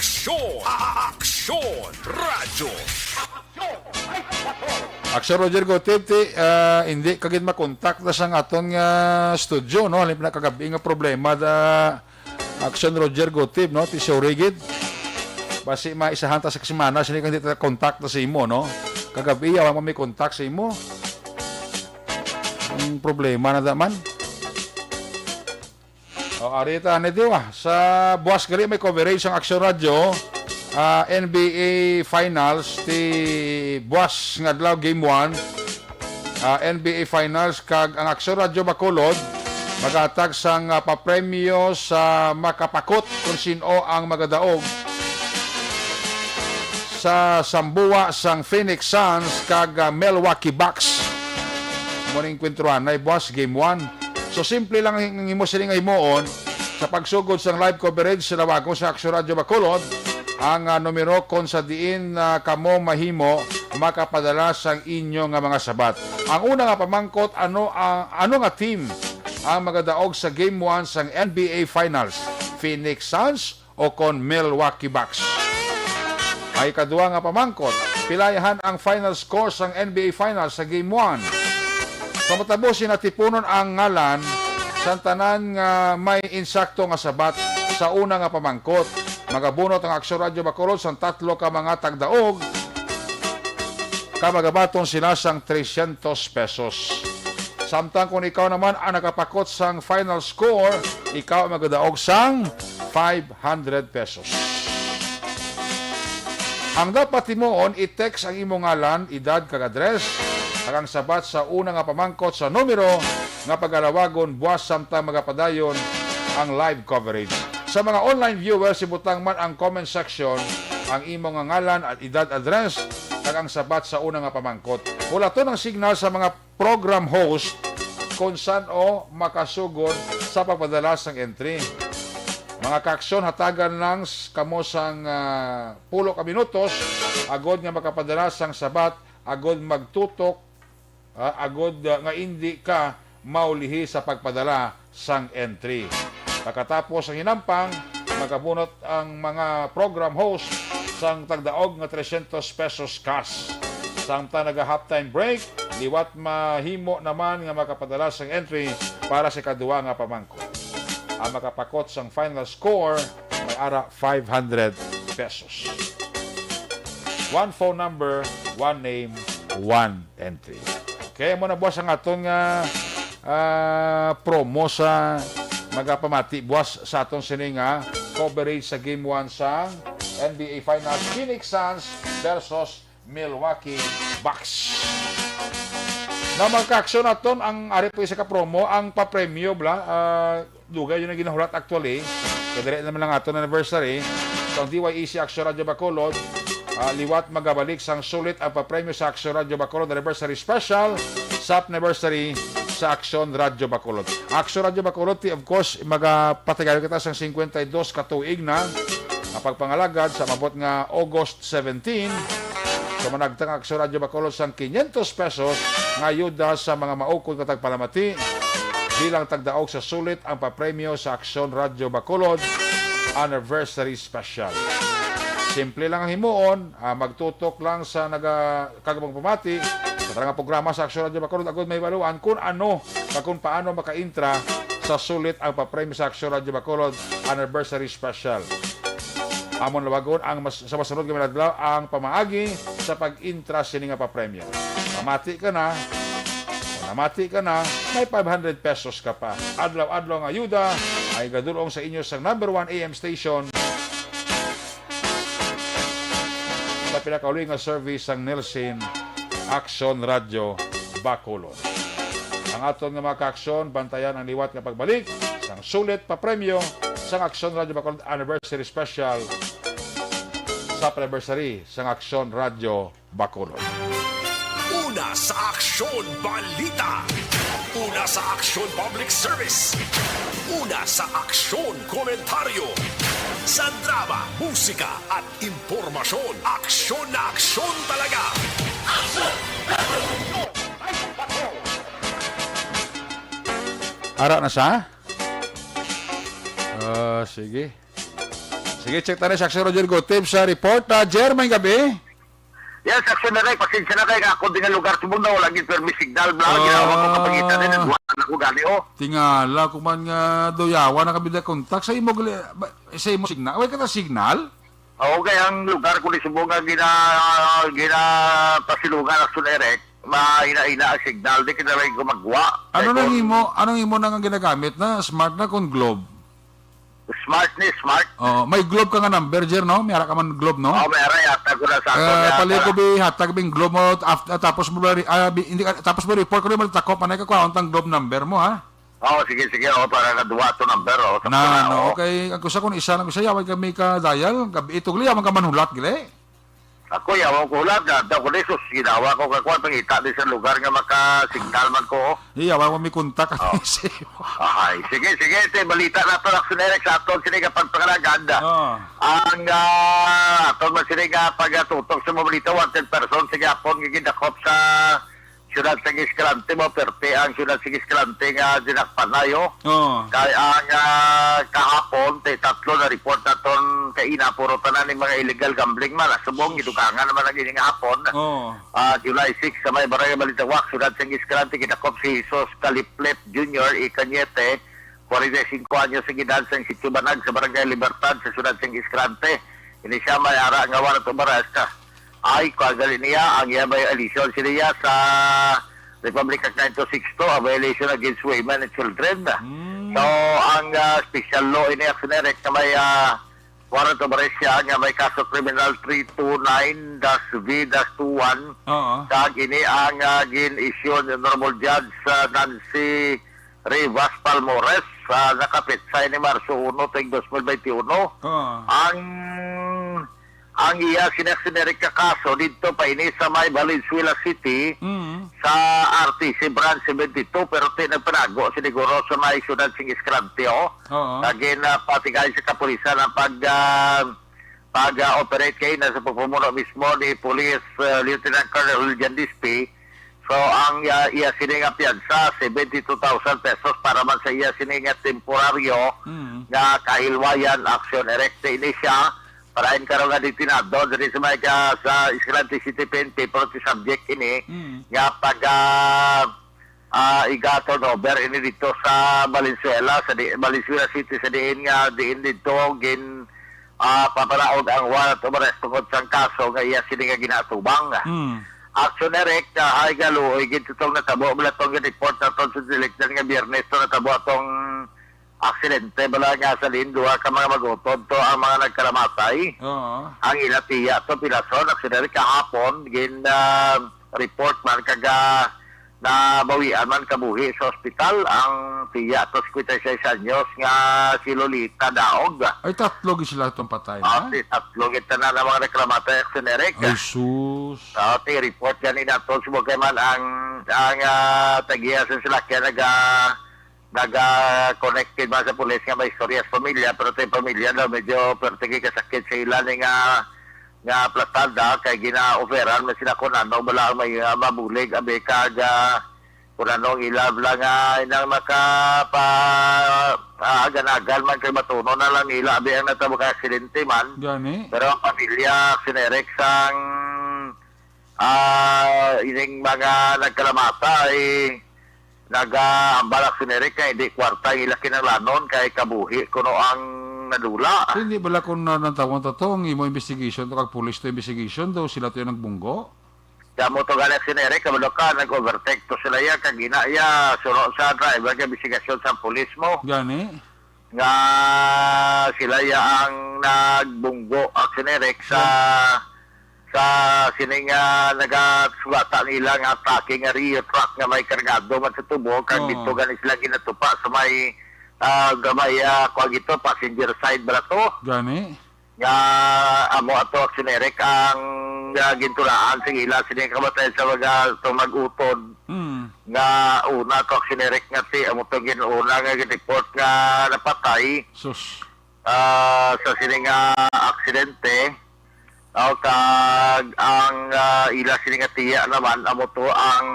Aksyon! Aksyon! Radyo! Aksyon Roger Gotete, hindi kagid makontak na sang aton nga studio, no? Halim na kagabi nga problema da Aksyon Roger Gotete, no? Ti show rigid. Basi maisahan ta sa kasimana, sini kang hindi ta kontak na sa imo, no? Kagabi, yawa mo may kontak sa imo. Ang problema na daman. O, arita, nediwa. Sa buwas gali may coverage ang Aksyon Radio. NBA Finals ti buwas nga adlaw game 1 NBA Finals kag ang Aksyon Radio Bacolod magatag sang papremyo sa makapakot kung sino ang magadaog sa sambuwa sang Phoenix Suns kag Milwaukee Bucks. Morning kwentuhan na buwas game 1. So simple lang ang imo sila nga himuon sa pagsugod sang live coverage sa lawagon sa Aksyon Radio Bacolod. Ang numero kung sa diin na kamo mahimo makapadala sang inyo nga mga sabat. Ang una nga pamangkot ano nga team ang magadaog sa game 1 sang NBA Finals, Phoenix Suns o kon Milwaukee Bucks. Ay kadua nga pamangkot, pilayahan ang final score sang NBA Finals sa game 1. Pamatabosin na tipunon ang ngalan sa tanan nga may insakto nga sabat sa una nga pamangkot. Magabunot ang Aksyon Radio Bacolod sa tatlo ka mga tagdaog kamagabaton sila sang 300 pesos. Samtang kung ikaw naman ang nakapakot sang final score, ikaw magadaog sang 500 pesos. Ang dapat timoon, i-text ang imong ngalan, edad kag address kag ang sabat sa una nga pamangkot sa numero nga pagalawagon buwas samtang magapadayon ang live coverage. Sa mga online viewers, ibutang man ang comment section ang imong ngalan at edad address kag ang sabat sa una nga pamangkot. Wala to ng signal sa mga program host kung saan o makasugod sa pagpadala sang entry. Mga kaaksyon, hatagan lang kamo sang 10 ka minutos agod nga makapadala sang sabat, agod magtutok, agod nga hindi ka maulihi sa pagpadala sang entry. Pagkatapos ang hinampang, magabunot ang mga program host sang tagdaog nga 300 pesos cash. Samtang naga-halftime break, liwat mahimo naman nga makapadala sang entry para sa kadua nga pamangkot. Ang makapakot sang final score, may ara 500 pesos. One phone number, one name, one entry. Okay, muna boss ang aton nga promo sa magapamati buwas sa atong sininga coverage sa game 1 sa NBA Finals Phoenix Suns versus Milwaukee Bucks. Na magka-aksyon naton ang ari po isa ka promo ang papremyo bla dugay yun ang ginahulat actually kadire naman lang aton anniversary so ang DYEC Aksyon Radio Bacolod liwat magabalik sang sulit ang papremyo sa Aksyon Radio Bacolod anniversary special sa anniversary sa Aksyon Radio Bacolod. Aksyon Radio Bacolod, of course, magpatigayo kita sa 52 katuig na pagpangalagad sa mabot nga August 17. So managtang Aksyon Radio Bacolod sang 500 pesos nga ayuda sa mga maukod nga tagpalamati bilang tagdaog sa sulit ang papremyo sa Aksyon Radio Bacolod Anniversary Special. Simple lang ang himuon, magtutok lang sa kagabang pamati sa nga programa sa Aksyon Radio Bacolod agad may baluan kung ano, kung paano maka-intra sa sulit ang papremyo sa Aksyon Radio Bacolod Anniversary Special. Amon lawagon ang sa masunod nga adlaw ang pamaagi sa pag-intra sini nga papremyo. Namati ka na, may 500 pesos ka pa. Adlaw-adlaw nga ayuda ay gadulong sa inyo sa number 1 AM station sa pinakauli nga service ang Nelson Aksyon Radio Bacolod. Ang aton nga mga kaaksyon, bantayan ang liwat nga pagbalik sang sulit papremyo sang Aksyon Radio Bacolod Anniversary Special sa anniversary sang Aksyon Radio Bacolod. Una sa Aksyon Balita. Una sa Aksyon Public Service. Una sa Aksyon Komentaryo. Sa drama, musika at impormasyon. Aksyon na aksyon talaga. Ara na siya? Sige. Sige, check tayo sa Action Roger Go Tips sa report. Jer, may gabi. Yes, action na rin. Pasensya na kayo. Ako din ang lugar sa mundo. Walang permis signal. Ginawa ko kapagitan din. Nagbuhan ako gani Tingala, kung man nga doyawa na kami na kontak sa imo, signal. Away ka na signal? Okay, ang lugar ko ni Subo nga pasilungan action na rin. Mahina-ina ang signal. Di kita rin gumagawa. Anong imo nang ginagamit na smart na kung globe? Smart ni smart. May globe ka nga number, Jer, no? May ara ka man globe, no? Meron yata ko na sa Pali ko bi hatag bing globe mo tapos mo tapos mo report ko rin takop anay ka kuha ang globe number mo, ha? Sige. Para naduwa to number. Okay. Ang kusa ko isa lang yaway kami ka dial. Gabi ito gali man ka manhulat gili. Ako yawa ko ulat na. Ako ni sus, ginawa ko kakuha pangita din sa lugar nga makasignal man ko. Yawa mo may kontak at Ay, sige. Ito, balita na ito. Aksunerek sa aton siniga pagpangalaganda. Ang aton man siniga pagtutok sa mga balita, 100 person. Sige, apon, gigindakop sa Siyudad sa Escalante mo, perte ang Siyudad sa Escalante nga dinakpanayo. Kaya ang kahapon, tatlo na report na ton kaina, puro tanan ng mga illegal gambling man. Subong, idukangan naman ang ining hapon. July 6, sa may Barangay Balitawak, Siyudad sa Escalante, kinakop si Jesus Caliplep Jr. Ikanyete, 45 anyos sa gidad sa Sitio Banag sa Barangay Libertad sa Siyudad sa Escalante. Ini siya may ara nga wala to barasta. Ay, kagali niya, ang yabay alisyon sila sa Republic Act 9262, a violation against women and children. So, ang special law ini aksunerek na may warrant of arrest siya, nga may kaso criminal 329-V-21. Kag ini ang gin-issue ni Honorable Judge Nancy Rivas Palmores, nakapitsay ni Marso 1, 2021. Ang iya sinaksineric ka kaso dito pa ini sa may Valenzuela City sa RTC branch 72 pero tinagpanago siniguro sa may Siyudad Sing Escalante Again, patigay sa kapulisan ang pag-operate kayo na sa pagpumuno mismo ni Police Lieutenant Colonel Julian Dispe. So ang iya sininga piyansa 72,000 pesos para man sa iya sininga temporaryo nga kahilwayan action erecte ini siya. Parain karon nga ditinado diri sa may sa Escalante City PNP pero si subject ini nga pag igaton over ini dito sa Valenzuela Valenzuela City sa diin nga diin dito gin paparaod ang warrant of arrest tungkol sa kaso nga iya sini nga ginatubang. Action direct ay galo ay gitutong natabo bala tong report na tong sa dilektan nga Biyernes to natabo atong aksidente bala nga sa lindua ka mga magutod to ang mga nagkalamatay. Ang ilatiya to pilason aksidente kahapon gin report man kaga na bawian man kabuhi sa ospital ang tiya to 56 anyos nga si Lolita Daog. Ay tatlo sila itong patay na? Tatlo kita na mga nagkalamatay aksidente. Ay sus. Report yan inato subagay man ang tagiya sa sila kaya naga-connected ba sa pulis nga may istorya sa pamilya pero tayo pamilya na medyo pertigi kasakit sa ilan nga platada kay gina-offeran na sila kung ano bala may mabulig abe kaga kung anong ilab lang inang makapaganagal man kay matuno na lang nila abe ang natabo ka aksidente man. Gani? Pero ang pamilya sinerek sang ining mga nagkalamata nag-ambalak sinerik nga hindi kwarta ilaki ng lanon kay kabuhi kuno ang nadula. So, hindi bala kung natawang tatong imo investigation to kag police to investigation daw sila to yung nagbunggo? Kaya mo to galing sinerik kabalo ka nag-overtake to sila ya kag ginaya suro sa driver nga investigasyon sa police mo. Gani? Nga sila ya ang nagbunggo ang sinerik sa sining nagasulata nila nga atake nga rear truck nga may kargado man sa tubo kag dito ganis sila ginatupa sa may gamay kuwag ito passenger side bala to gani nga amo ato aksionerek ang ginturaan sa ila sining kabatay sa mga mag-utod nga una to aksionerek nga ti amo to ginuna nga report nga napatay sus sa sining aksidente. Kag ang ila siningatiya naman amo to ang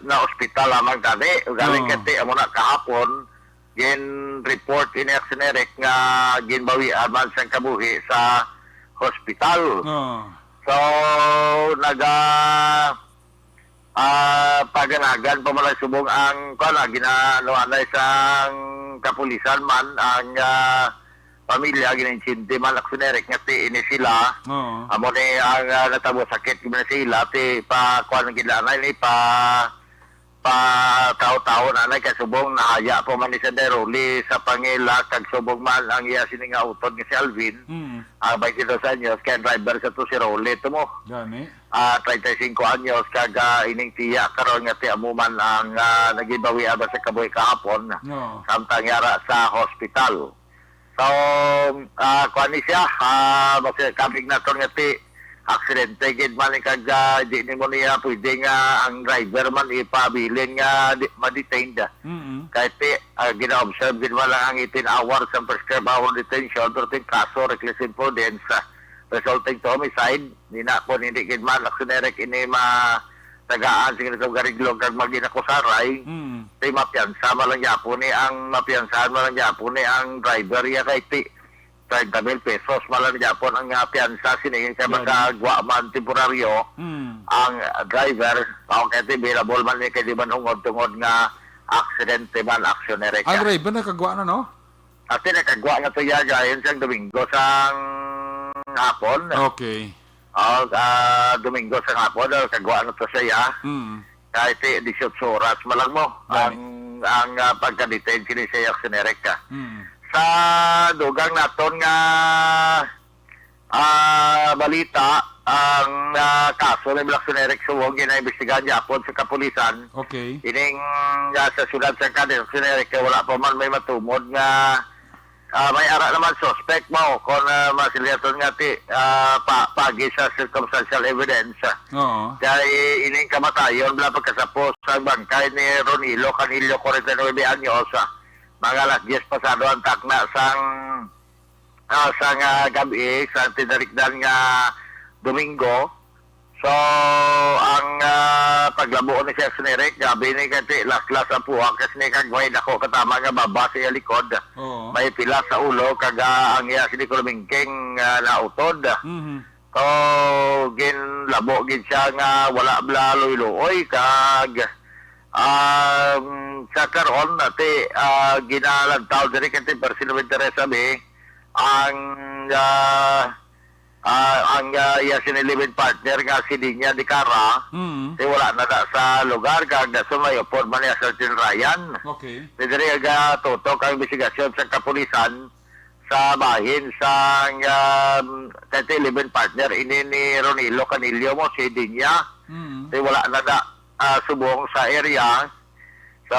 na ospital lamang gani galing kati amo na kahapon gin report ini aksenerek nga ginbawi aman sa kabuhi sa hospital. So paganagan pamalay subong ang ginaano sa kapulisan man ang pamilya ginintindi man aksenerek nga ti ini sila. Amo ni ang natabo sakit gina sila ti pa kuan gilanay ni pa tao-tao na kasubong nahaya po man ni Sanderoli sa pangila kag subong man ang iya sining utod ni si Alvin. Ang 22 anyos kaya driver sa to si Rolly mo. Gani. 35 anyos kag ining tiya karon nga ti amuman ang nagibawi aba sa kabuhi kahapon. Samtang yara sa hospital. So kuan ni siya basta kabig na ton nga ti aksidente gid man kag di ni mo niya pwede nga ang driver man ipabilin nga ma-detained. Kahit gina-observe din man lang ang 18 hours ang prescribed hour detention pero ting kaso reckless imprudence resulting to homicide hindi gid man aksenerek ini tagaan sige sa gariglog kag maginakusaray tay mapiyansa man lang yapon ni ang mapiyansahan man lang yapon ni ang driver ya kay 30,000 pesos malang Japon ang piyansa siningin sa magkagwa man temporaryo ang driver ang kaya available man ni kaya di man hungod-tungod nga aksidente man aksyonere ka. Ang driver nakagwa na, no? At nakagwa na to yaga yun siyang Domingo sang hapon. Okay. Domingo sang hapon kagwa na to siya. Kahit 18 oras malang mo ang pagka-detain kini sa aksyonere ka. Sa dugang naton nga balita ang kaso ng aksyoneric suwong ginaimbestigahan Japon sa kapulisan. Okay. Ining sa syudad sa aksyoneric wala pa man may matumod nga may ara naman suspect mo kung masiliaton nga ti pagi sa circumstantial evidence. Kaya ining kamatayon bala pagkasapos sa bangkay ni Ronilo Canillo 49 anyos mga alas 10 pasado ang takna sang gabi sa tinarikdan nga Domingo. So ang paglabo ni siya sinerek gabi ni kati last ang puha kasi ni kagway nako katama nga baba sa likod. May pila sa ulo kag ang iya sini kulmingking na utod. So gin labo gid siya nga wala bla luy-luoy kag sa karon nati ginalantaw diri kanti personal interest sabi ang iya sinilibid partner nga si Dinya Dicara wala na sa lugar kag sumayo por man niya certain Ryan. Okay. Diri aga tutok ang investigasyon sa kapulisan sa bahin sa kanti living partner ini ni Ronilo Canillo mo si Dinya. Wala na subong sa area. So,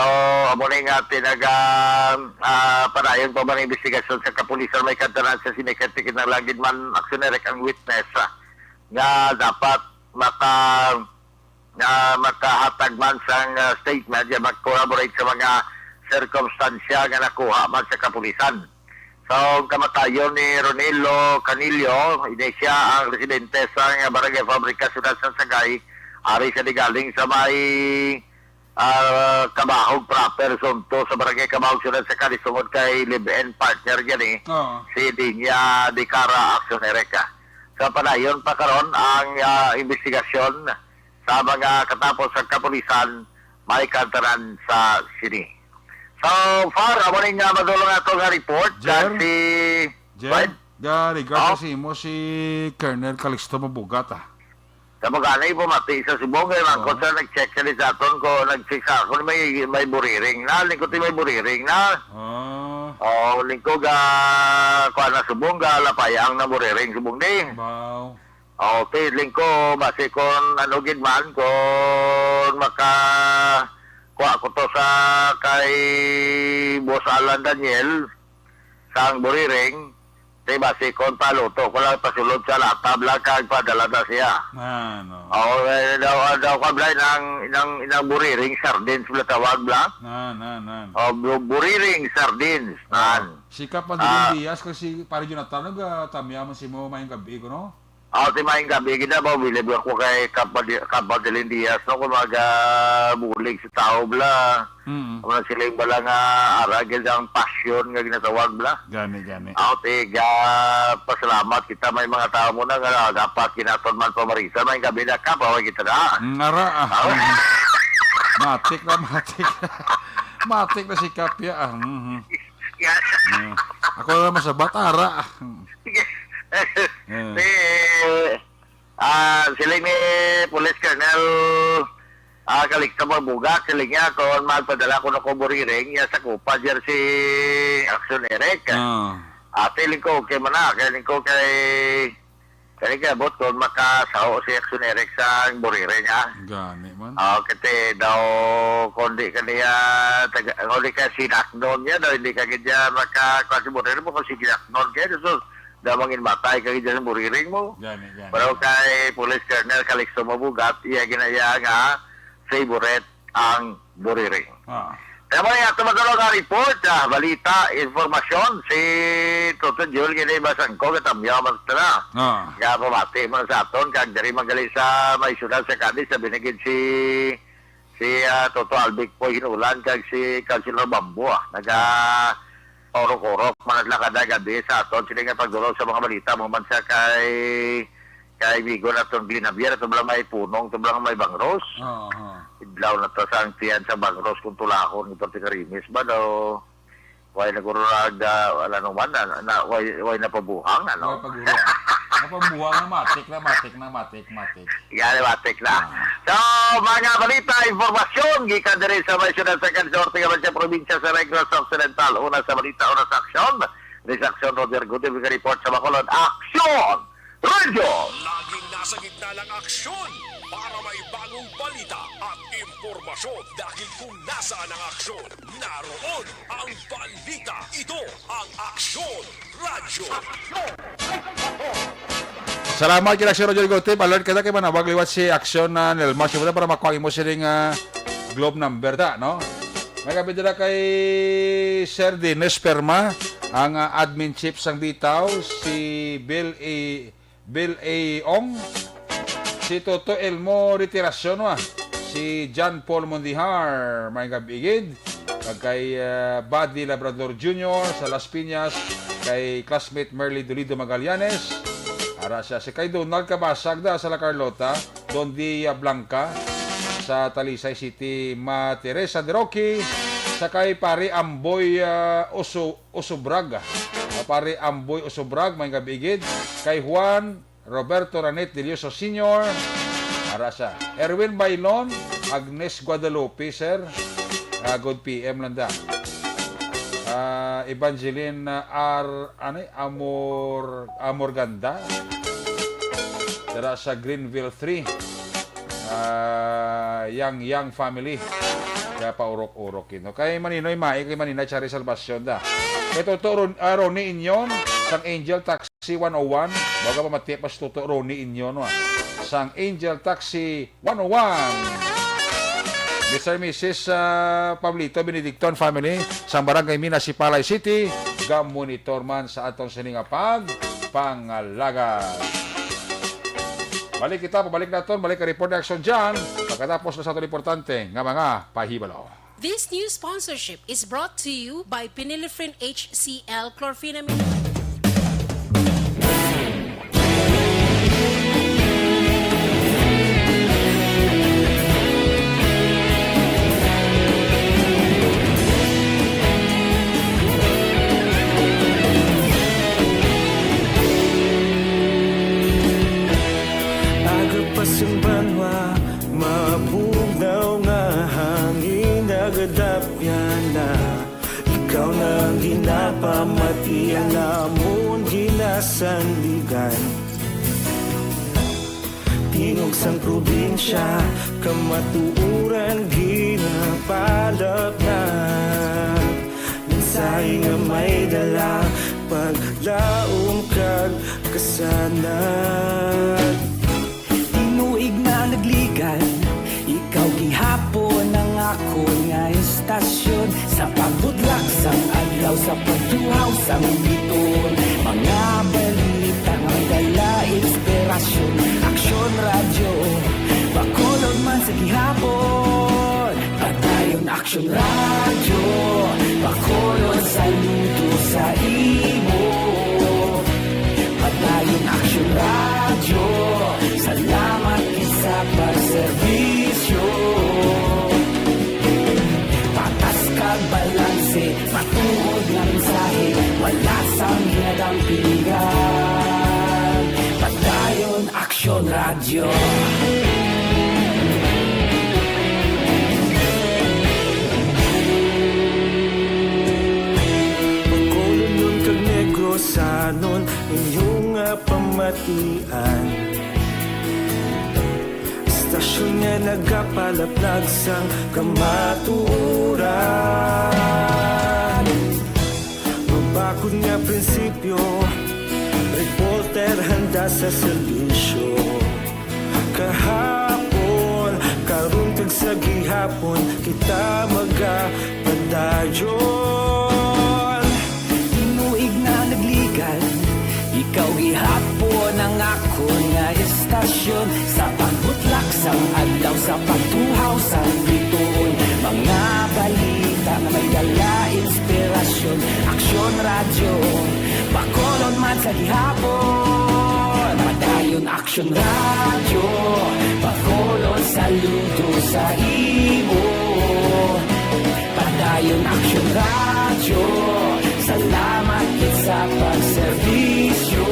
amo na nga padayon pa man investigasyon sa kapulisan may kantanan sa sinikatik ng langid man aksyoneric ang witness nga dapat makahatag man sa statement ya mag-collaborate sa mga circumstansya nga nakuha man sa kapulisan. So, kamatayon ni Ronilo Canillo, ini siya ang residente sa Barangay Fabrika, Ciudad San Sagay. Ari siya galing sa may Kabahog proper sunto sa Barangay Kabahog Ciudad sa Kalisungod kay live-in partner yan si Dinya Dicara Aksyonerica. Sa padayon pa karon ang investigasyon sa mga katapos sa kapulisan may kantaran sa sini. So far, amo rin nga madulong ato nga report si Regard kasi mo si Colonel Calixto Mabugat Kabaganay po mati sa subong ngayon ko sa nag-check sa lisaton ko nag-check sa ako may buriring na lingkod may buriring na lingkod kuha na subong lapayang na buriring subong din lingkod basi kon ano gid man kon maka kuha ko to sa kay Boss Alan Daniel sang buriring basi kon paluto ko lang pasulod sa latab lang kag padala na siya. Daw kablay ng buriring sardines bla tawag bla. Buriring sardines. Sikap pa din Diaz kasi pare Jonathan nagtamya man si mo mayong gabi ko no. Timayong gabi, ginabaw, bilib ako kay Kapal Diaz, no, kung bulig sa tao, bla. Kung na sila yung bala nga aragil ang passion nga ginatawag, bla. Gani. Pasalamat kita, may mga tao mo na nga, dapat kinaton man pa Marisa, may gabi na ka, bawal kita na. Ngara. Matik na. Matik na si Kapya. Ako naman sa Batara. Sila ni Police Colonel Kalikta Mabuga, sila niya kung magpadala ko na kuburiring niya sa kupa dyan si Action Eric. Feeling ko okay man na, feeling ko kay abot kung makasaho si Action Eric sa buriring niya. Gani man. Kasi daw kundi ka niya, kundi ka sinaknon niya, daw hindi ka ganyan makakasi buriring mo kung sinaknon ka. So, damangin matay ka dyan sa buriring mo. Gani. Pero kay Police Colonel Calixto Mabugat, iya ginaya nga favorite ang buriring. Kaya mo nga tumagalo nga report, balita, informasyon, si Toto Jul, gini basan ko, katamyaw man na. Kaya pamati mo sa aton, kag dari magaling sa may syudad sa Cadiz, sa binigid si Toto Albic po hinulan, kag si Councilor Bambo, orok-orok, manadlakad na gabi sa aton, sila nga pagdulog sa mga balita, mga bansa kay Vigo na itong Glinabier, ito lang may punong, ito lang may bangros. Idlaw na ito sa angtiyan sa bangros kung tulakon, ito tikarimis ba, no? Way nagururag, wala naman, way napabuhang, ano? Napabuhang na matik. Yan, matik na. So, mga balita, informasyon, gikan din sa may syudad sa Kansorte, nga sa probinsya sa Negros Occidental. Una sa balita, una sa aksyon. Sa aksyon, Roger Guti, report sa Bacolod. Aksyon! Radio! Laging nasa gitna ng aksyon para may bagong balita at impormasyon dahil kung nasaan ang aksyon, naroon ang balita. Ito ang Aksyon Radio. Salamat kila si Roger Gote. Alert kita kay manawag liwat si aksyon na Nelmas para makuha mo siling globe number da, no? May kapit dila kay Sir Dines Perma, ang admin chief sang bitaw, si Bill A. Ong, si Toto Elmo Retirasyon, si John Paul Mondihar, may kabigid, kay Buddy Labrador Jr. sa Las Piñas, kay classmate Merly Dolido Magallanes, ara siya si kay Donald Cabasag sa La Carlota, Don Dia Blanca sa Talisay City, Ma Teresa de Roque, sa kay Pare Amboy Osobrag, Pare Amboy Osobrag, may kabigid, kay Juan Roberto Ranet de Lioso Sr., ara siya, Erwin Bailon, Agnes Guadalupe, sir, good PM lang da. Evangeline Amorganda, dara sa Greenville 3, Yang family, kaya paurok-urok ino. Kay Maninoy Mai, kay Manina Chari Salvacion da. Ito to Ronnie Inyon, sang Angel Taxi 101, baga pa matipas to Ronnie Inyon, sang Angel Taxi 101. Mr. Mrs. Pablito Benedicton family, sang Barangay Minas, Sipalay City, ga-monitor man sa atong siningapag pangalaga. Pabalik naton, balik ka report action dyan, pagkatapos na sa itong importante nga mga pahibalo. This new sponsorship is brought to you by Pinilifrin HCl Chlorphenamine. Agapasumbanwa, mabugnaw nga hangin nagadapyan na. Ikaw nang ginapamatian namon ginasandigan. Tingog sang probinsya, kamatuuran ginapalap na. Minsay nga may dala, paglaom kag kasanad. Tinuig na nagligan, ikaw gihapon ang ako nga istasyon. Sa pagbudlak sang adlaw, sa pagtuhaw sang biton, mga balita nga dala, esperanza istasyon, Aksyon Radyo, Bacolod man sa gihapon. Padayon Aksyon Radyo, Bacolod saludo sa imo. Padayon Aksyon Radyo, salamat sa pagserbisyo. Patas kag balanse, matuod nga mensahe, wala sang ginadang pilihan. Padayon Aksyon Radyo. Bacolod nun kag Negrosanon, inyong pamatian. Istasyon nga nagapalaplag sang kamatuuran. Mabakod nga prinsipyo, reporter handa sa serbisyo. Kahapon, karon kag sa gihapon, kita magapadayon. Tinuig na nagligan, ikaw gihapon ang ako nga istasyon. Sa pagbutlak sang adlaw, sa pagtuhaw sang bituon, mga balita na may dala inspirasyon. Aksyon Radyo, Bacolod man sa gihapon. Padayon Aksyon Radyo, Bacolod saludo sa imo. Padayon Aksyon Radyo, salamat sa pagserbisyo.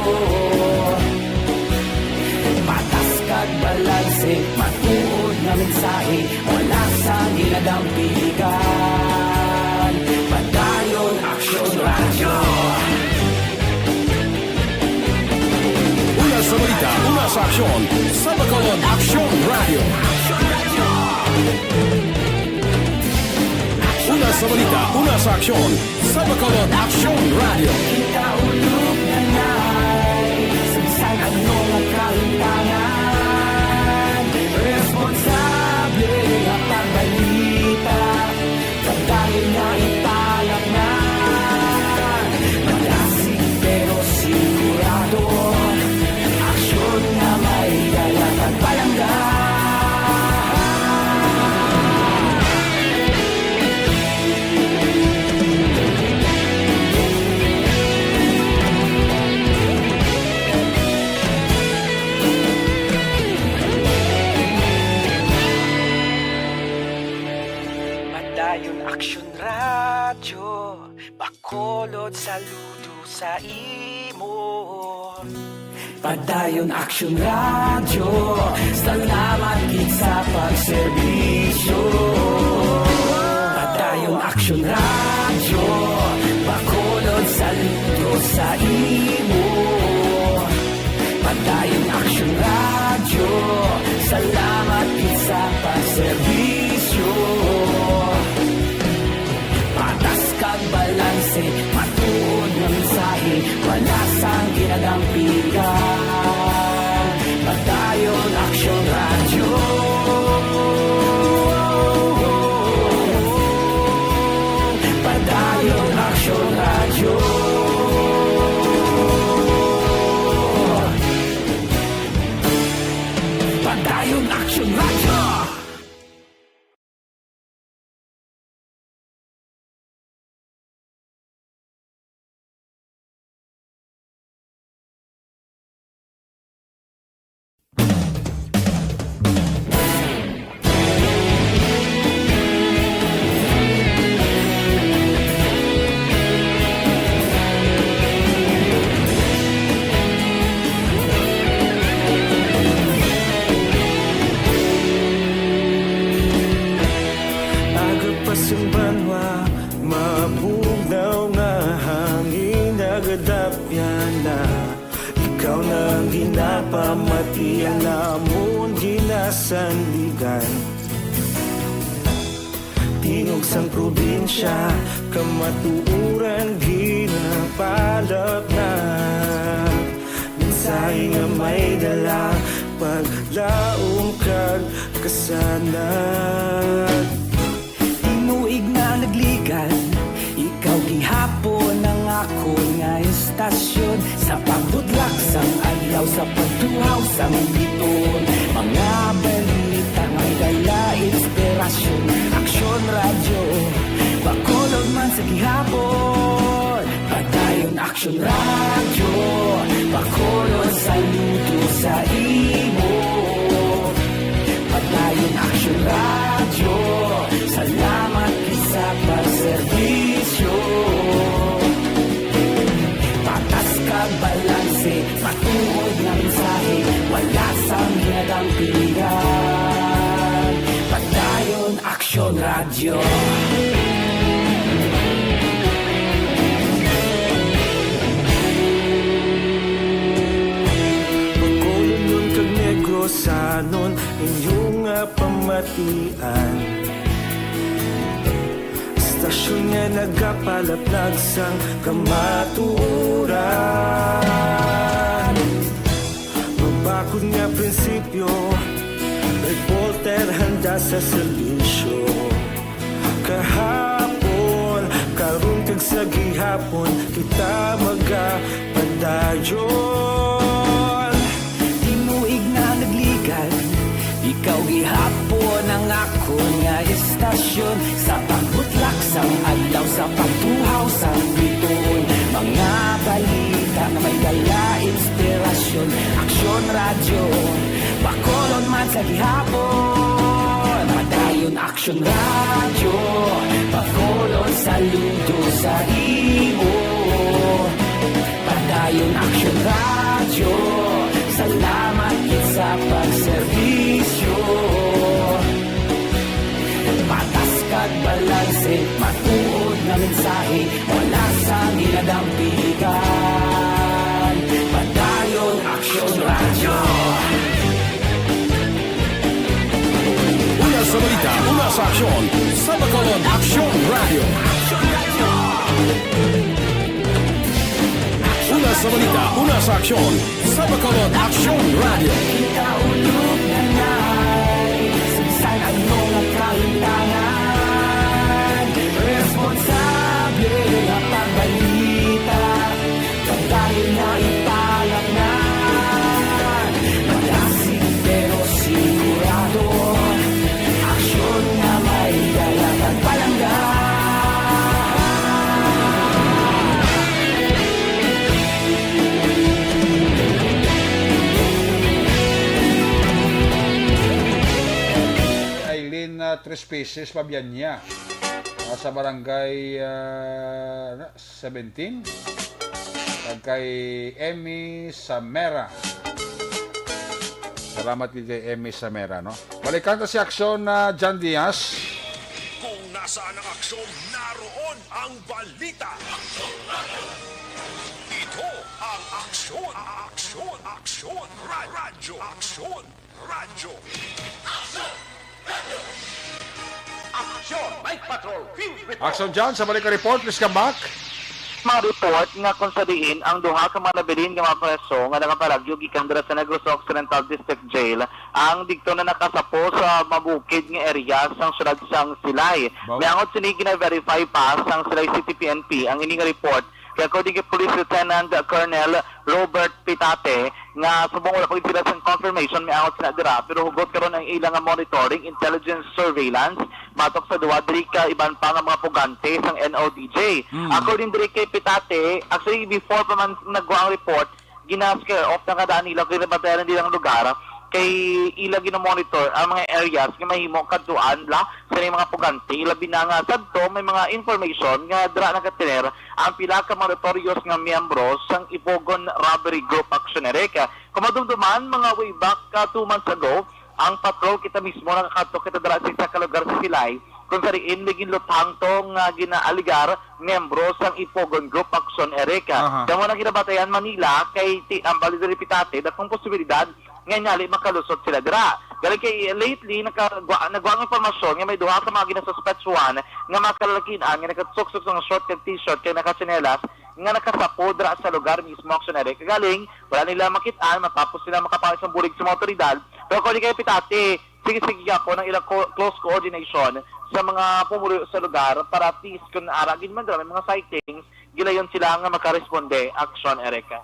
Patas kag balanse, matuod na mensahe, wala sa ginadang piligan. Padayon Aksyon Radyo. Una sa balita, una sa aksyon, sa Bacolod Aksyon Radio. Una sa balita, una sa aksyon, sa Bacolod Aksyon Radio. Kita ulog na na'y sagsag anong ang kahintangan. Responsable ang pagbalita, pagdahil na italak na. Malasig pero sigurado, aksyon na may dala pagpalangga. Padayon Aksyon Radyo, Bacolod saludo sa imo. Padayon Aksyon Radyo, salamat gid sa pagserbisyo. Padayon Aksyon Radyo, Bacolod saludo sa imo. Padayon Aksyon Radyo, salamat gid sa pagserbisyo. Patas kag balanse, matuod na mensahe, wala sang ginadang pilihan. Padayon Aksyon Radyo. Padayon Aksyon Radyo. Padayon Aksyon Radyo. Agapasang banwa, mabugnaw nga hangin, nagadapyan na. Ikaw nang ginapamatian, namon ginasandigan. Tingog sang probinsya, kamatuuran ginapalap na. Mensahe nga may dala, paglaom kag kasanat. Tinuig na nagligan, ikaw gihapon ang ako nga istasyon. Sa pagbutlak sang adlaw, sa pagtuhaw sa biton. Mga balita, may dala, inspirasyon, aksyon, radyo, Bacolod man sa gihapon. Padayon aksyon, radyo, Bacolod, saludo sa imo. Padayon aksyon, radyo, salamat sa pagserbisyo. Patas kag balanse, matuod na mensahe, wala sang hinadang pilihan. Padayon aksyon, radyo. Bacolod nun kag Negrosanon, inyong pamatian. Stasyon nga nagapalaplag sang kamaturan. Mabakod nga prinsipyo, reporter handa sa selisyo. Kahapon, karun kag sa gihapon, kita magapadayon. Tinuig na nagligan, ikaw gihapon ang ako nga istasyon. Sa pagbutlak sang adlaw, sa pagtuhaw sang biton. Mga balita na may dala, inspirasyon, aksyon, radyo, Bacolod man sa gihapon. Padayon aksyon, radyo, Bacolod, saludo sa imo. Padayon aksyon, radyo, salamat sa pagserbisyo. Patas kag balanse, matuod na mensahe, wala sa ginadampigan. Padayon aksyon, radyo. Una sa balita, una sa aksyon, sa Bacolod Aksyon Radio. Una sa balita, una sa aksyon, sa Bacolod Aksyon Radio. Kaulog na na'y sinsan ang mga kalintangan. Responsable na pagbalita, pagdayon na ipalak na. Malasig pero sigurado, aksyon na may dalagang palangga. Aileen Tres Peces Pabianya sa barangay 17 at kay Emmy Samera. Salamat kay Emmy Samera, no? Balikan ta si aksyon na John Diaz. Kung nasaan ang aksyon, naroon ang balita. Ito ang aksyon, aksyon, aksyon, radyo, aksyon, radyo. Aksyon, Mike Patrol, Field Patrol. Aksyon John, sa balik ka report, please come back. Mga report nga kung sa diin ang duha ka mga nabilin nga mga preso nga nakaparagyo gikan dira sa Negros Occidental District Jail ang dikto na nakasapo sa mabukid nga area sang syudad sang Silay. Miangot sini gina-verify pa sang Silay City PNP ang ini nga report. Kaya according kay Police Lieutenant Colonel Robert Pitate nga subong wala pag sila sa confirmation may angot sila dira pero hugot karon ang ilang monitoring intelligence surveillance matok sa duwa diri ka iban pa nga mga pugante sang NODJ. According diri kay Pitate, actually before pa man nagwa ang report, gina-scare off na kadaan nila kay nabatayan nilang lugar kay ila gina-monitor ang mga areas nga mahimo kadtuan la sa mga pugante ilabi na nga sadto may mga information nga dira nakatiner ang pila ka mga notorious nga miyembro sang Ipogon Robbery Group Actionereka. Kumadumduman mga way back 2 months ago ang patrol kita mismo nakakatok kita dira sa isa ka lugar sa Silay kung sariin ligin lutang tong ginaaligar miyembro sang Ipogon Group Action Ereka. Damo na kinabatayan Manila kay ang Balidari Pitate dakong posibilidad nga nyali makalusot sila dira. Gali kay lately nagwang informasyon nga may duha ka mga ginasuspect one nga makalakian nga nagasuksok ng short kag t-shirt kay nakatsinelas nga nakasapo dira sa lugar mismo aksiyonere. Kagaling wala nila makitaan matapos sila makapangit sa bulig sa mga otoridad. Pero kung kay Pitate, sige po ng ilang close coordination sa mga pumulo sa lugar para at least kung naaragin man dira may mga sightings gilayon sila nga makaresponde aksyon Ereka.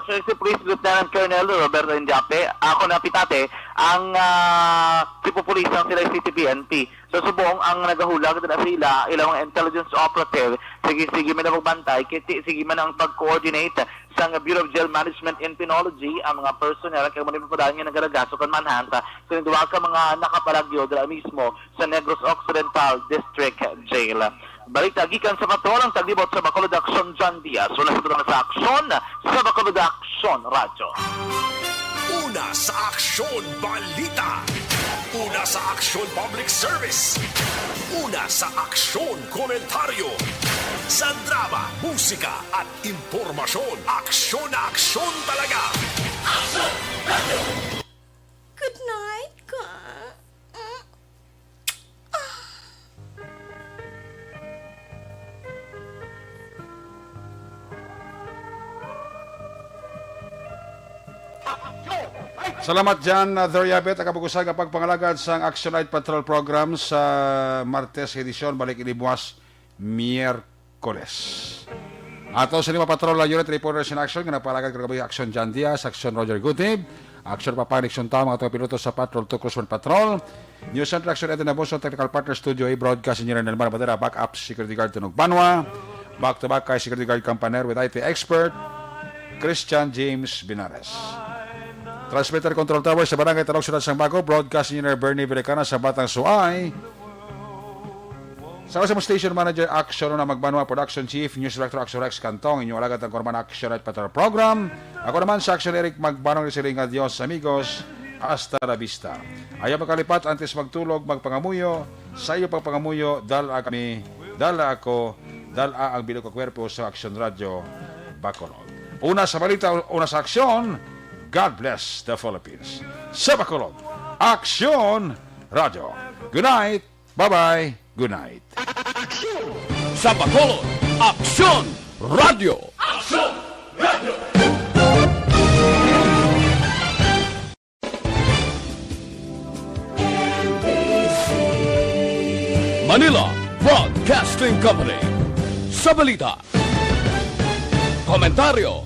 Actually, si Police Lieutenant Colonel Roberto Indiape, ako na pitate, ang tipo police ng sila City PNP. So subong ang nagahulag na sila, ilang intelligence operative, sige man ang magbantay, sige man ang pag-coordinate sa Bureau of Jail Management and Penology, ang mga personnel, kaya manipapadaan nga nagaragaso kan manhanta, sa duwa ka mga nakapalagyo dala mismo sa Negros Occidental District Jail. Balik gikan sa patrol ang taglibot sa Bacolod Action John Diaz. Una sa aksyon sa Bacolod Action Radyo. Una sa aksyon balita. Una sa aksyon public service. Una sa aksyon komentaryo. Sa drama, musika at impormasyon. Aksyon na aksyon talaga. Aksyon! Good night, ka. Salamat dyan, Doriabet, ang kapag-usay kapag pangalagad sa Action Night Patrol Program sa Martes edisyon, balik inibuwas Miyerkules. Ato sa lima patrol na unit reporters in action, nga napalagad kagabi Action John Diaz, Action Roger Gutib, Action Papanik Sunta, mga piloto sa Patrol 2 Cruise 1 Patrol, News Center Action Eden Abuso, Technical Partner Studio A, Broadcast Engineer Nelmar Badera, Backup Security Guard Tunog Banwa, back-to-back kay Security Guard Campaner with IT Expert, Christian James Binares. Transmitter Control Tower sa Barangay Talog Ciudad Sambaco, Broadcast Engineer Bernie Villecana sa Batang Suay. Sa kasama Station Manager Action na Magbanwa, Production Chief, News Director Action Rex Cantong, inyong alagad ang Korman Action Night Patrol Program. Ako naman sa Action Eric Magbanong Resiling, adios amigos, hasta la vista. Ayaw makalipat, antes magtulog, magpangamuyo, sa iyo pagpangamuyo, dala kami, dala ako, dala ang bilog ko kwerpo sa Action Radio Bacolod. Una sa balita, una sa aksyon, God bless the Philippines. Sa Bacolod, Action Radio. Good night. Bye-bye. Good night. Sa Bacolod, Aksyon Radio. Aksyon Radio! Manila Broadcasting Company. Sa balita, komentaryo,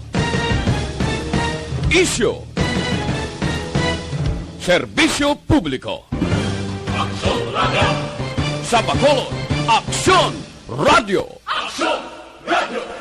isyu, serbisyo publiko. Aksyon Radio! Sa Bacolod, Aksyon Radio. Aksyon Radio!